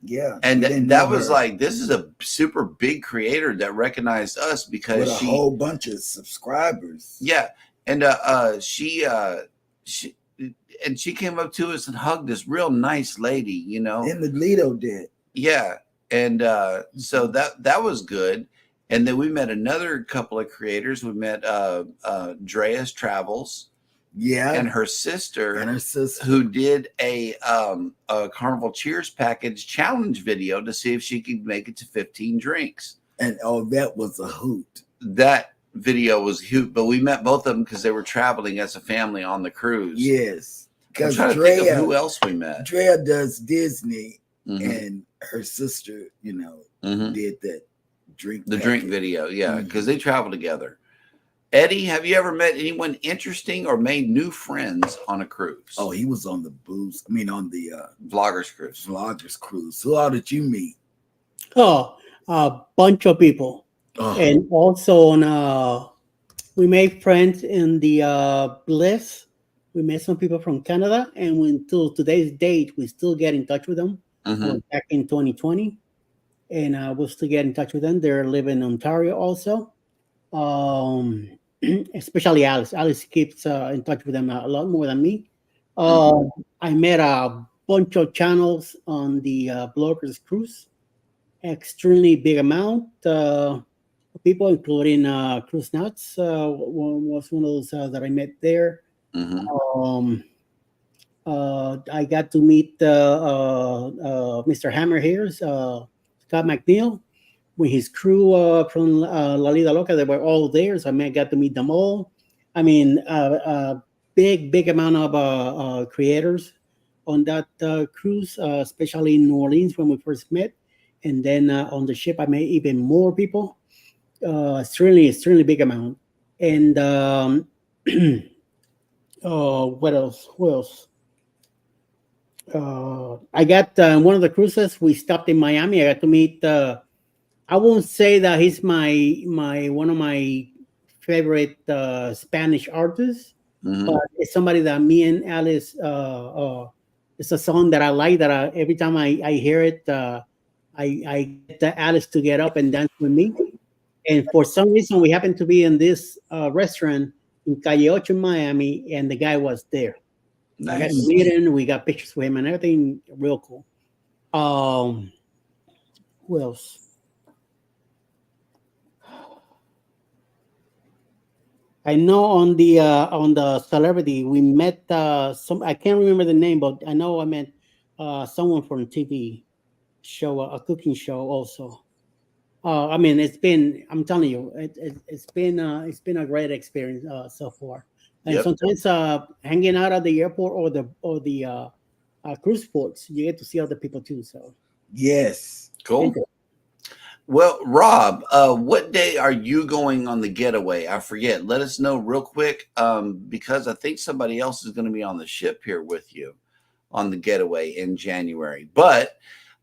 Yeah. And that was like, this is a super big creator that recognized us because with a whole bunch of subscribers. Yeah. And she came up to us and hugged this real nice lady, you know. And the Lido did. Yeah. And so that was good. And then we met another couple of creators. We met Drea's Travels. Yeah. And her sister. Who did a Carnival Cheers package challenge video to see if she could make it to 15 drinks. And that was a hoot. That video was a hoot. But we met both of them because they were traveling as a family on the cruise. Yes. Because Drea, who else we met? Drea does Disney, and her sister, you know, did that drink. The drink video, yeah, because they travel together. Eddie, have you ever met anyone interesting or made new friends on a cruise? Oh, he was on the on the Vloggers Cruise. Vloggers Cruise. Who all did you meet? Oh, a bunch of people. Oh. And also on we made friends in the Bliss. We met some people from Canada, and until today's date, we still get in touch with them. Back in 2020, and we'll still get in touch with them. They're living in Ontario also. Especially Alice. Alice keeps in touch with them a lot more than me. I met a bunch of channels on the Bloggers Cruise. Extremely big amount of people, including Cruise Nuts. Was one of those that I met there. I got to meet Mr. Hammer here, Scott McNeil, with his crew from La Lida Loca. They were all there, so I got to meet them all. I mean, big amount of creators on that cruise, especially in New Orleans when we first met. And then on the ship, I met even more people. Extremely big amount. And what else? Who else? I got one of the cruises. We stopped in Miami. I got to meet. I won't say that he's my one of my favorite Spanish artists, but it's somebody that me and Alice. It's a song that I like. That every time I hear it, I get Alice to get up and dance with me. And for some reason, we happened to be in this restaurant in Calle Ocho in Miami, and the guy was there. Nice. I got to meet him. We got pictures with him and everything. Real cool. Who else? I know on the celebrity we met some. I can't remember the name, but I know I met someone from TV show, a cooking show also. I mean, it's been. I'm telling you, it's been a great experience so far. And sometimes hanging out at the airport or the cruise ports, you get to see other people too. So yes, cool. Well, Rob, what day are you going on the getaway? I forget. Let us know real quick because I think somebody else is going to be on the ship here with you. on the getaway in January. But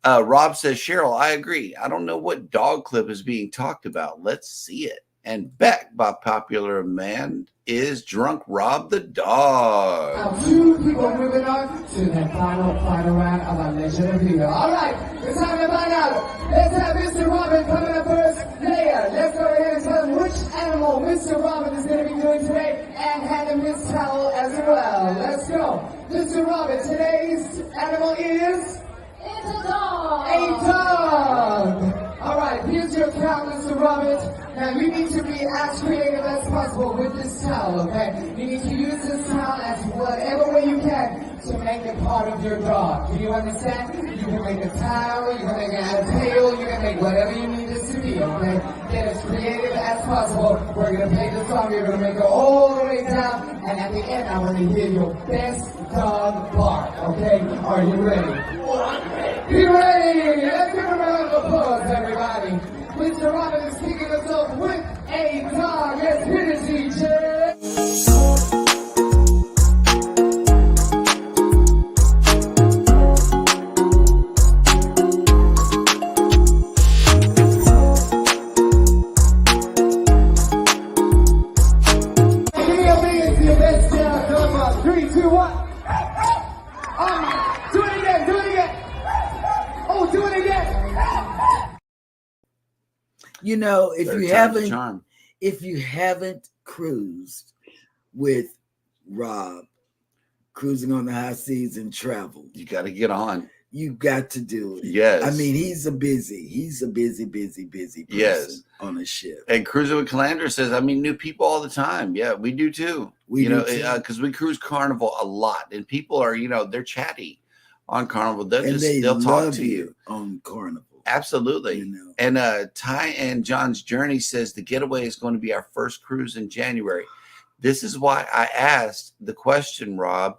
Rob says, Cheryl, I agree. I don't know what dog clip is being talked about. Let's see it. And back by popular demand is Drunk Rob the dog. Now, 2 people moving on to the final round of our legendary video. All right, it's time to find out. Let's have Mr. Robin coming up first. Leia, let's go ahead and tell him which animal Mr. Robin is going to be doing today and hand him his towel as well. Let's go. Mr. Robin, today's animal is? It's a dog. A dog. All right, here's your towel, Mr. Robin. Now, you need to be as creative as possible with this towel, okay? You need to use this towel as whatever way you can to make it part of your dog. Do you understand? You can make a towel, you can make a tail, you can make whatever you need this to be, okay? Get as creative as possible. We're going to play the song, you're going to make it all the way down, and at the end, I want to hear your best dog bark, okay? Are you ready? Be ready! Let's give a round of applause, everybody. Mr. Robin is kicking us off with a dog. Let's hit it, DJ. Give me a big into your best dog bark. 3, 2, 1. Do it again, do it again. Oh, do it again. You know, if Third you time's a haven't, charm. if you haven't cruised with Rob, cruising on the high seas and travel, You got to get on. you got to do it. Yes. I mean, he's a busy person Yes. on a ship. And Cruising with Calandra says, I meet new people all the time. Yeah, we do too. We you do know, too. because we cruise Carnival a lot, and people are, they're chatty on Carnival. And They'll talk love to you. on Carnival. Absolutely. You know. And Ty and John's Journey says the getaway is going to be our first cruise in January. This is why I asked the question, Rob.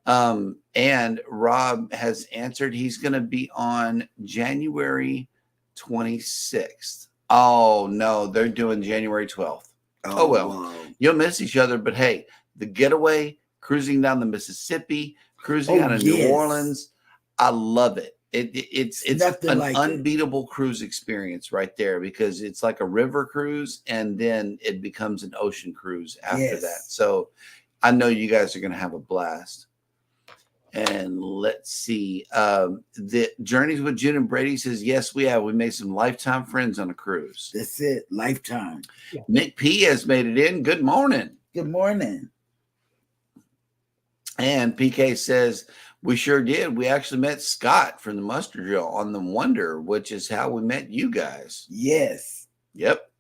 And Rob has answered he's going to be on January 26th. Oh, no, they're doing January 12th. Oh, well. Wow. You'll miss each other, but hey, the getaway, cruising down the Mississippi, cruising out of New yes. Orleans, I love it. It's Nothing an like it. unbeatable cruise experience right there, because it's like a river cruise and then it becomes an ocean cruise after Yes. that. So I know you guys are going to have a blast. And let's see. The Journeys with June and Brady says, yes, we have. We made some lifetime friends on a cruise. That's it. Lifetime. Nick P has made it in. Good morning. Good morning. And PK says, we sure did. We actually met Scott from the Muster Drill on the Wonder, which is how we met you guys. Yes. Yep.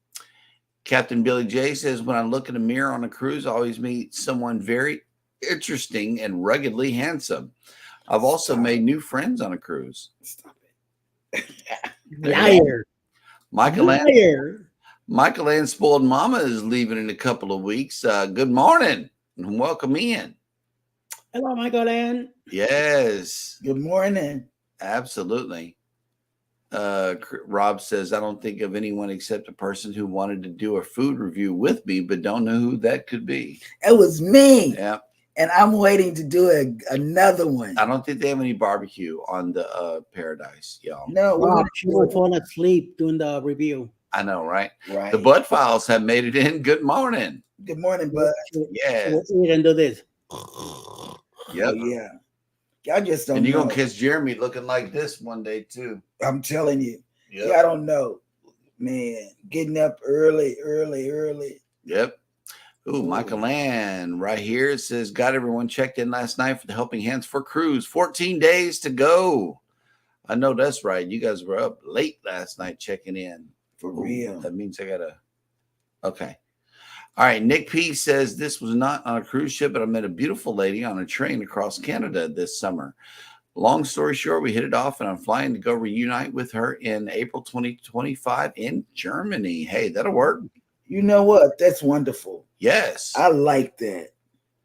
Captain Billy J says, when I look in a mirror on a cruise, I always meet someone very interesting and ruggedly handsome. I've also made new friends on a cruise. Stop it. Liar. Michael Ann, Liar. Michael Ann Spoiled Mama is leaving in a couple of weeks. Good morning and welcome in. Hello, Michael Ann. Yes, Good morning. absolutely. Rob says, I don't think of anyone except a person who wanted to do a food review with me, but don't know who that could be. It was me. Yeah. And I'm waiting to do another one. I don't think they have any barbecue on the Paradise, y'all. No, we're Rob, gonna you will fall asleep doing the review. I know, right? right. The Bud Files have made it in. Good morning. Good morning, bud. Yes. We'll eat and do this. Yep. Oh, yeah. Y'all just don't And you're know. going to catch Jeremy looking like this one day, too. I'm telling you. Yep. Yeah, I don't know. Man, getting up early. Yep. Ooh, Michael Land right here. It says, got everyone checked in last night for the Helping Hands for Cruise. 14 days to go. I know that's right. You guys were up late last night checking in. For Ooh, real. That means I got to. Okay. All right. Nick P says, this was not on a cruise ship, but I met a beautiful lady on a train across Canada this summer. Long story short, we hit it off, and I'm flying to go reunite with her in April 2025 in Germany. Hey, that'll work. You know what? That's wonderful. Yes. I like that.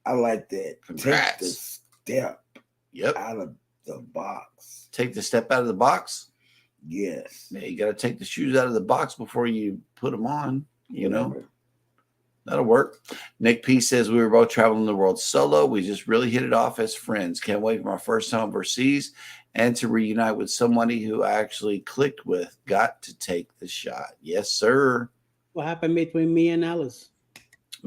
Congrats. Take the step Yep. out of the box. Take the step out of the box. Yes. Yeah, you got to take the shoes out of the box before you put them on, you know. Whatever. That'll work. Nick P says we were both traveling the world solo. We just really hit it off as friends. Can't wait for my first time overseas and to reunite with somebody who I actually clicked with. Got to take the shot. Yes, sir. What happened between me and Alice?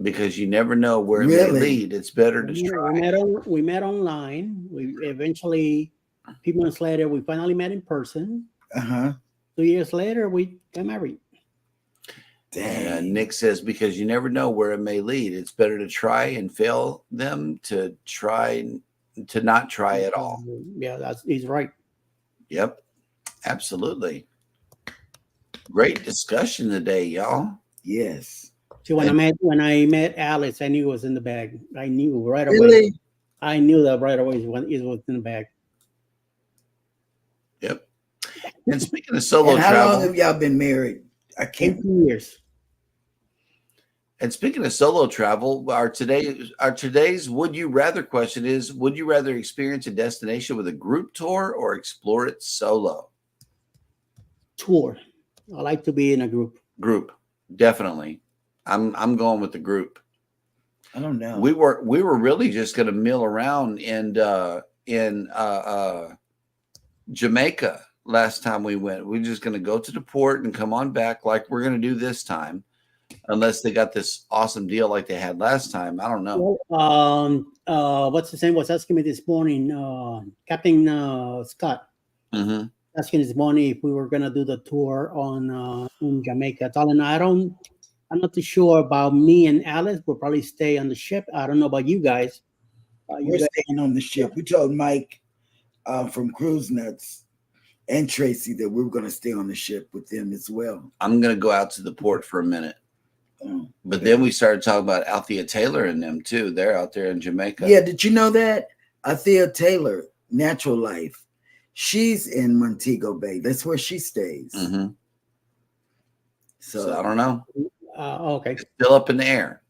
Because you never know where it may lead. It's better to try. We met online. We eventually, a few months later, we finally met in person. 2 years later, we got married. Nick says, because you never know where it may lead. It's better to try and fail them to not try at all. Yeah, he's right. Yep, absolutely. Great discussion today, y'all. Yes. See, when I met Alice, I knew it was in the bag. I knew right away. Really? I knew that right away when it was in the bag. Yep. And speaking of solo how travel, long have y'all been married? I can't. 18 years. And speaking of solo travel, our today's would you rather question is: would you rather experience a destination with a group tour or explore it solo? Tour. I like to be in a group. Group, definitely. I'm going with the group. I don't know. We were really just going to mill around in Jamaica last time we went. We're just going to go to the port and come on back like we're going to do this time, unless they got this awesome deal like they had last time. I don't know. Well, what's his name was asking me this morning, Captain Scott. Mm-hmm. Asking this morning if we were going to do the tour in Jamaica. Telling I'm not too sure about me and Alice. We'll probably stay on the ship. I don't know about you guys. We're staying on the ship. We told Mike from Cruise Nuts and Tracy that we were going to stay on the ship with them as well. I'm going to go out to the port for a minute. But then we started talking about Althea Taylor and them too. They're out there in Jamaica. Yeah, did you know that? Althea Taylor, Natural Life. She's in Montego Bay. That's where she stays. Mm-hmm. So I don't know. Okay. It's still up in the air.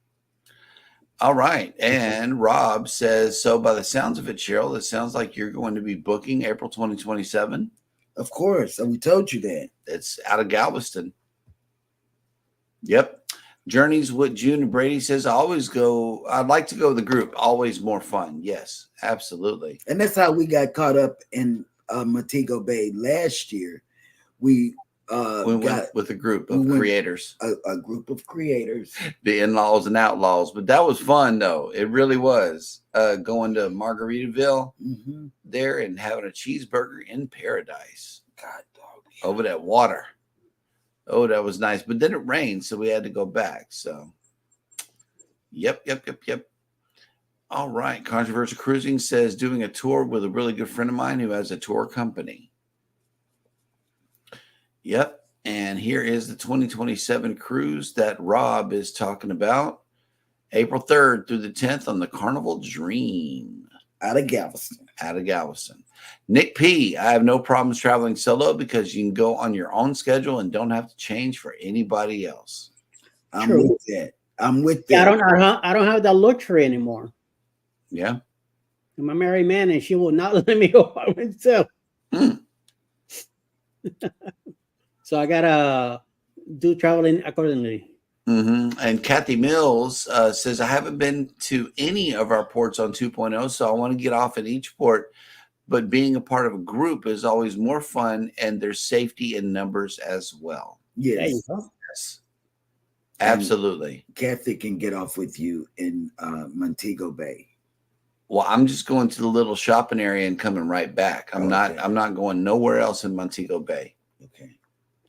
All right. And Rob says, so by the sounds of it, Cheryl, it sounds like you're going to be booking April 2027. Of course. We told you that. It's out of Galveston. Yep. Journeys with June and Brady says, I'd like to go with the group. Always more fun. Yes, absolutely. And that's how we got caught up in Montego Bay last year. We went with a group of creators. A group of creators. The in-laws and outlaws. But that was fun, though. It really was. Going to Margaritaville there and having a cheeseburger in paradise. God, dog. Over that water. Oh, that was nice. But then it rained, so we had to go back. So, yep. All right. Controversial Cruising says, doing a tour with a really good friend of mine who has a tour company. Yep. And here is the 2027 cruise that Rob is talking about. April 3rd through the 10th on the Carnival Dream. Out of Galveston. Nick P, I have no problems traveling solo because you can go on your own schedule and don't have to change for anybody else. I'm with that. Yeah, I don't have that luxury anymore. Yeah. I'm a married man and she will not let me go by myself. So I gotta do traveling accordingly. And Kathy Mills says, I haven't been to any of our ports on 2.0, so I want to get off at each port. But being a part of a group is always more fun, and there's safety in numbers as well. Yes. Yes. Absolutely. And Kathy can get off with you in Montego Bay. Well, I'm just going to the little shopping area and coming right back. I'm not going nowhere else in Montego Bay. Okay.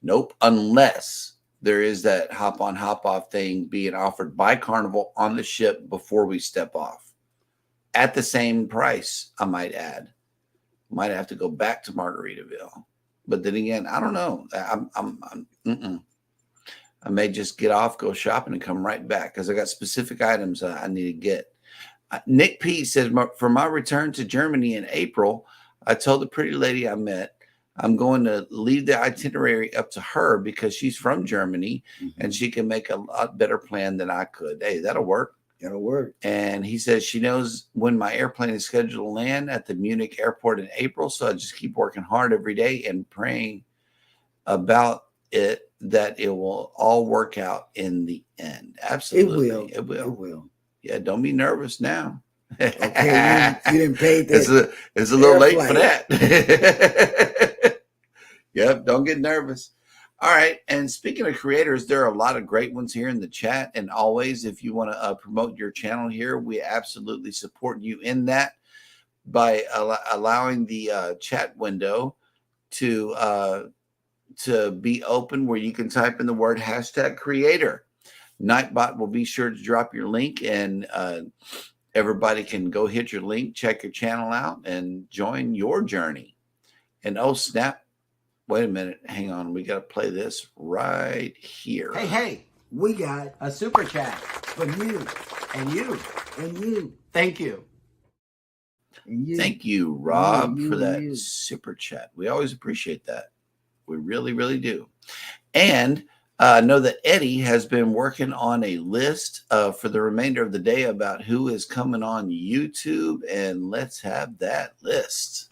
Nope. Unless there is that hop on, hop off thing being offered by Carnival on the ship before we step off. At the same price, I might add. Might have to go back to Margaritaville. But then again, I don't know. I may just get off, go shopping, and come right back because I got specific items I need to get. Nick P says, for my return to Germany in April, I told the pretty lady I met, I'm going to leave the itinerary up to her because she's from Germany and she can make a lot better plan than I could. Hey, that'll work. That'll work. And he says she knows when my airplane is scheduled to land at the Munich airport in April. So I just keep working hard every day and praying about that it will all work out in the end. Absolutely. It will. Yeah, don't be nervous now. Okay, you didn't pay that. It's a little late for flight. that. Yep, don't get nervous. All right. And speaking of creators, there are a lot of great ones here in the chat. And always, if you want to promote your channel here, we absolutely support you in that by allowing the chat window to be open where you can type in the word #creator. Nightbot will be sure to drop your link, and everybody can go hit your link, check your channel out, and join your journey. And oh, snap. Wait a minute. Hang on. We got to play this right here. Hey, We got a super chat. from you And you. and you Thank you. and you. Thank you, Rob, You, for that you. super chat. We always appreciate that. We really, really do. And know that Eddie has been working on a list for the remainder of the day about who is coming on YouTube. And let's have that list.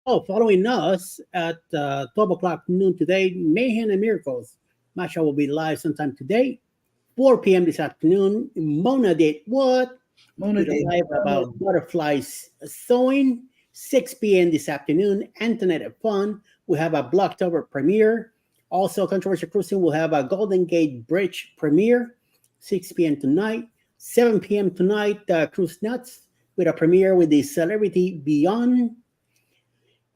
Oh, following us at 12 o'clock noon today, Mayhem and Miracles. My show will be live sometime today, 4 p.m. this afternoon. Mona did what? Mona Did a did live about butterflies sewing, 6 p.m. this afternoon. Internet of Fun. We have a Blocktober premiere. Also, Controversial Cruising will have a Golden Gate Bridge premiere, 6 p.m. tonight. 7 p.m. tonight, Cruise Nuts with a premiere with the Celebrity Beyond.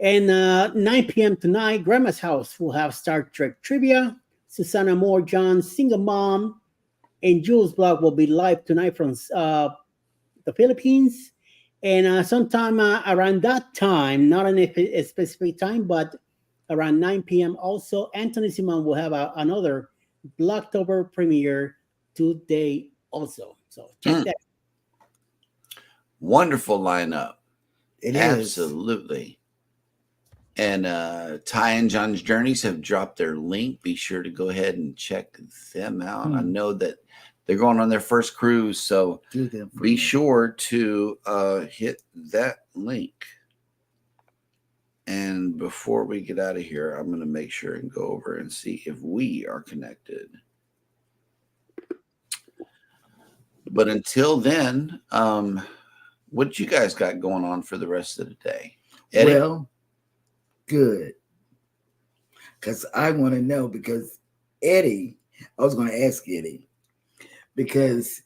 And 9 p.m. tonight, Grandma's House will have Star Trek trivia. Susanna Moore, John, single mom, and Jules Blog will be live tonight from the Philippines. And sometime around that time, not on a specific time, but around 9 p.m. also, Anthony Simon will have another Blocktober premiere today also. So check that. Wonderful lineup. It is. Absolutely. And Ty and John's Journeys have dropped their link. Be sure to go ahead and check them out. I know that they're going on their first cruise, so Do them for be me. sure to hit that link. And before we get out of here, I'm going to make sure and go over and see if we are connected. But until then, what you guys got going on for the rest of the day? Eddie? Well, good. Because I want to know, because Eddie, I was going to ask Eddie, because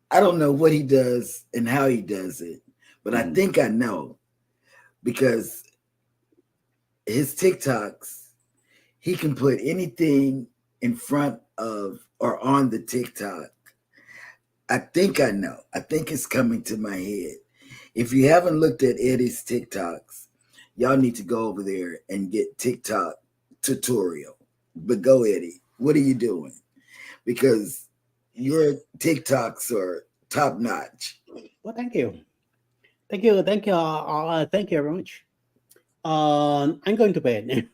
I don't know what he does and how he does it, but I think I know, because his TikToks, he can put anything in front of or on the TikTok. I think I know. I think it's coming to my head. If you haven't looked at Eddie's TikToks, y'all need to go over there and get TikTok tutorial. But go, Eddie. What are you doing? Because your TikToks are top notch. Well, thank you. Thank you very much. I'm going to bed.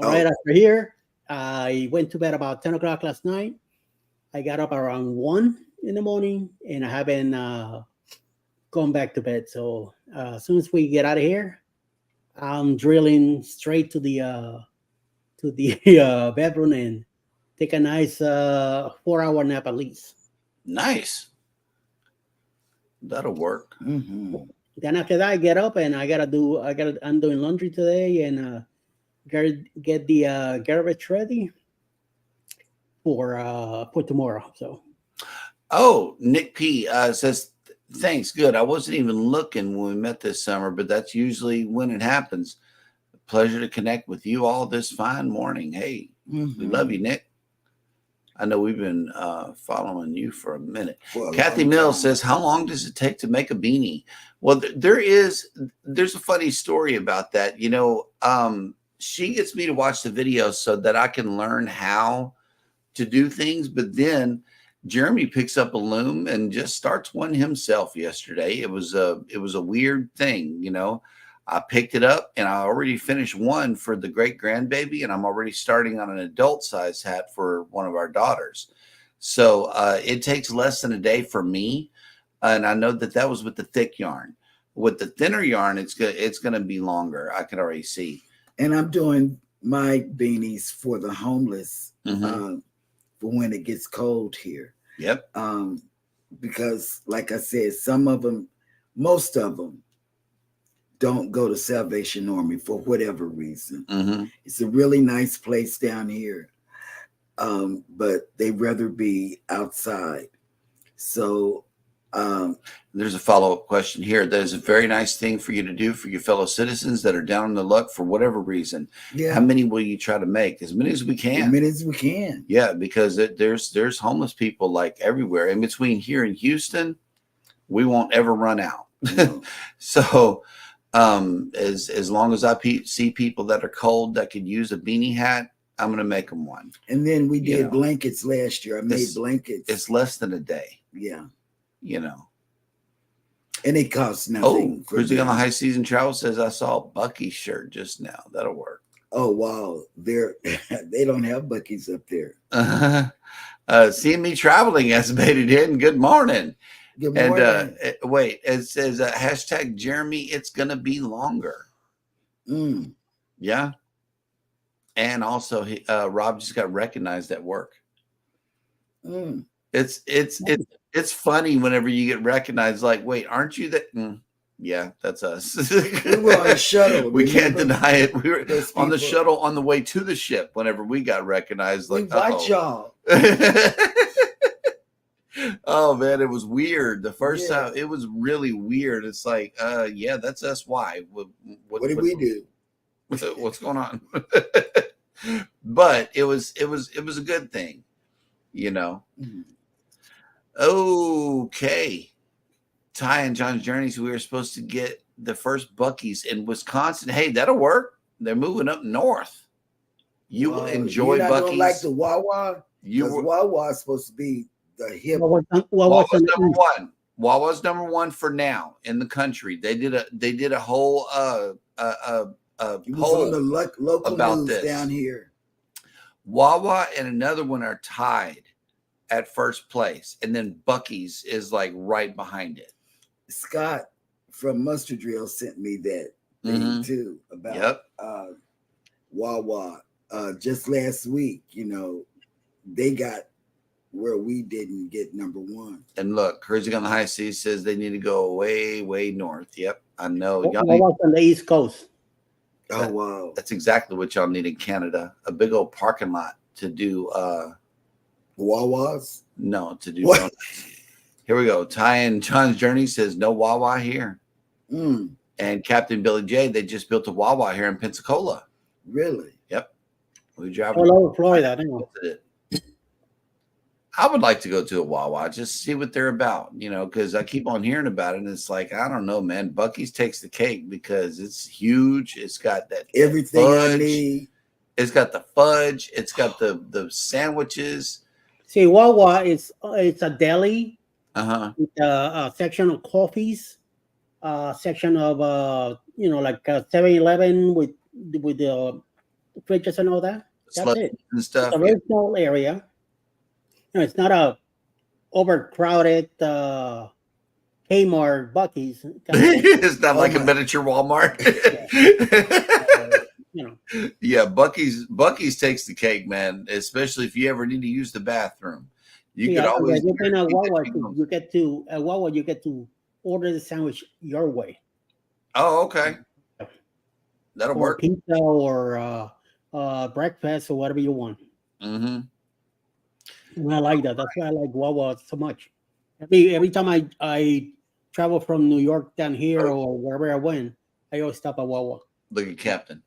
Right after here, I went to bed about 10 o'clock last night. I got up around 1 in the morning, and I haven't gone back to bed. So as soon as we get out of here, I'm drilling straight to the bedroom and take a nice 4-hour nap at least. Nice. That'll work. Mm-hmm. Then after that, I get up and I'm doing laundry today and get the garbage ready for tomorrow. So. Oh, Nick P says, thanks. Good. I wasn't even looking when we met this summer, but that's usually when it happens. Pleasure to connect with you all this fine morning. Hey, we love you, Nick. I know we've been following you for a minute. Kathy Mills says, how long does it take to make a beanie? Well, there's a funny story about that. You know, she gets me to watch the videos so that I can learn how to do things. But then Jeremy picks up a loom and just starts one himself yesterday. It was a weird thing, you know. I picked it up and I already finished one for the great grandbaby, and I'm already starting on an adult size hat for one of our daughters. So it takes less than a day for me. And I know that was with the thick yarn. With the thinner yarn, it's going to be longer. I can already see. And I'm doing my beanies for the homeless for when it gets cold here. Yep. Because like I said, some of them, most of them don't go to Salvation Army for whatever reason. It's a really nice place down here. But they'd rather be outside. So there's a follow-up question here. There's a very nice thing for you to do for your fellow citizens that are down on the luck for whatever reason. Yeah. How many will you try to make? As many as we can. As many as we can. Yeah, because there's homeless people like everywhere. In between here in Houston, we won't ever run out. No. So as long as I see people that are cold that could use a beanie hat, I'm going to make them one. And then we did blankets last year. I made blankets. It's less than a day. Yeah. You know. And it costs nothing. Oh, Cruising on the High Season Travel says I saw a Bucky shirt just now. That'll work. Oh, wow. They don't have Bucky's up there. Seeing me traveling estimated in. Good morning. Good morning. And wait, it says hashtag Jeremy, it's going to be longer. Yeah. And also, Rob just got recognized at work. It's funny whenever you get recognized. Like, wait, aren't you that? Yeah, that's us. We were on the shuttle. We can't deny it. We were on the shuttle on the way to the ship. Whenever we got recognized, like, watch y'all. Oh man, it was weird. The first time, it was really weird. It's like, yeah, that's us. Why? What did we do? What's going on? But it was a good thing, you know. Okay. Ty and John's Journeys, we were supposed to get the first Bucky's in Wisconsin. Hey, that'll work. They're moving up north. You will enjoy Bucky's. Don't like the Wawa? Wawa is supposed to be the hip. Wawa's number one. Wawa's number one for now in the country. They did a whole poll on the local about news this down here. Wawa and another one are tied at first place, and then Bucky's is like right behind it. Scott from Mustard Drill sent me that thing too about Wawa just last week. You know, they got where we didn't get number one. And look, Cruising on the High Seas says they need to go way, way north. Yep, I know. Wawa's on the East Coast. Oh wow, that's exactly what y'all need in Canada. A big old parking lot to do Wawas? No, to do donuts. Here we go. Ty and John's Journey says no Wawa here. And Captain Billy J, they just built a Wawa here in Pensacola. Really? Yep. We drive all over Florida. I would like to go to a Wawa, just see what they're about, you know, because I keep on hearing about it. And it's like, I don't know, man. Bucky's takes the cake because it's huge. It's got that everything fudge. I need. It's got the fudge. It's got the sandwiches. See, Wawa it's a deli. With a section of coffees, section of like 7-Eleven with the fridges and all that. That's it. And stuff. It's a very small area. No, it's not a overcrowded Kmart, Bucky's. It's not like a miniature Walmart. Yeah, Bucky's takes the cake, man. Especially if you ever need to use the bathroom, you could always. You get to order the sandwich your way. Oh, okay. That'll work. Pizza or breakfast or whatever you want. And I like that. That's why I like Wawa so much. Every time I travel from New York down here or wherever I went, I always stop at Wawa. Look at Captain.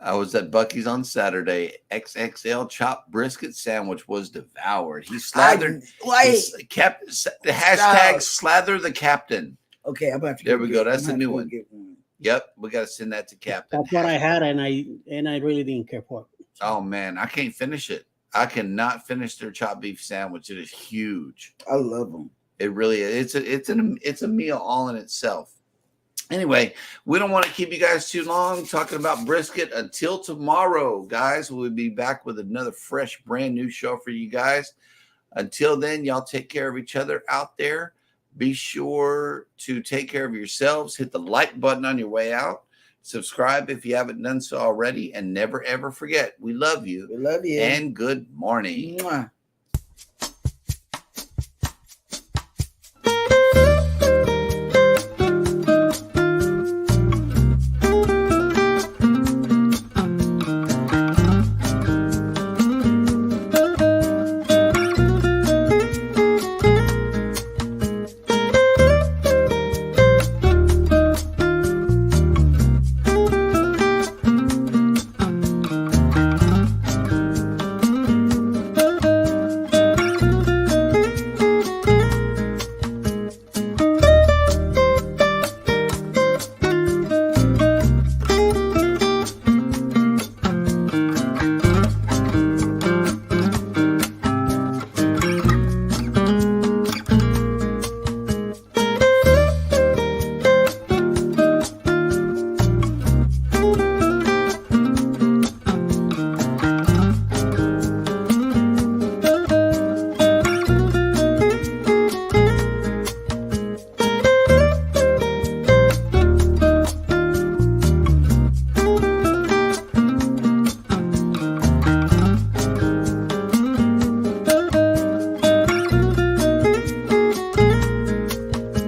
I was at Bucky's on Saturday. XXL chopped brisket sandwich was devoured. He slathered. The hashtag slather the captain. Okay, I'm about to. There we go. That's a new one. Yep, we got to send that to Captain. That's what I had, and I really didn't care for it. Oh man, I can't finish it. I cannot finish their chopped beef sandwich. It is huge. I love them. It really is. It's a meal all in itself. Anyway, we don't want to keep you guys too long talking about brisket. Until tomorrow, guys, we'll be back with another fresh, brand new show for you guys. Until then, y'all take care of each other out there. Be sure to take care of yourselves. Hit the like button on your way out. Subscribe if you haven't done so already. And never, ever forget, we love you. We love you. And good morning. Mwah.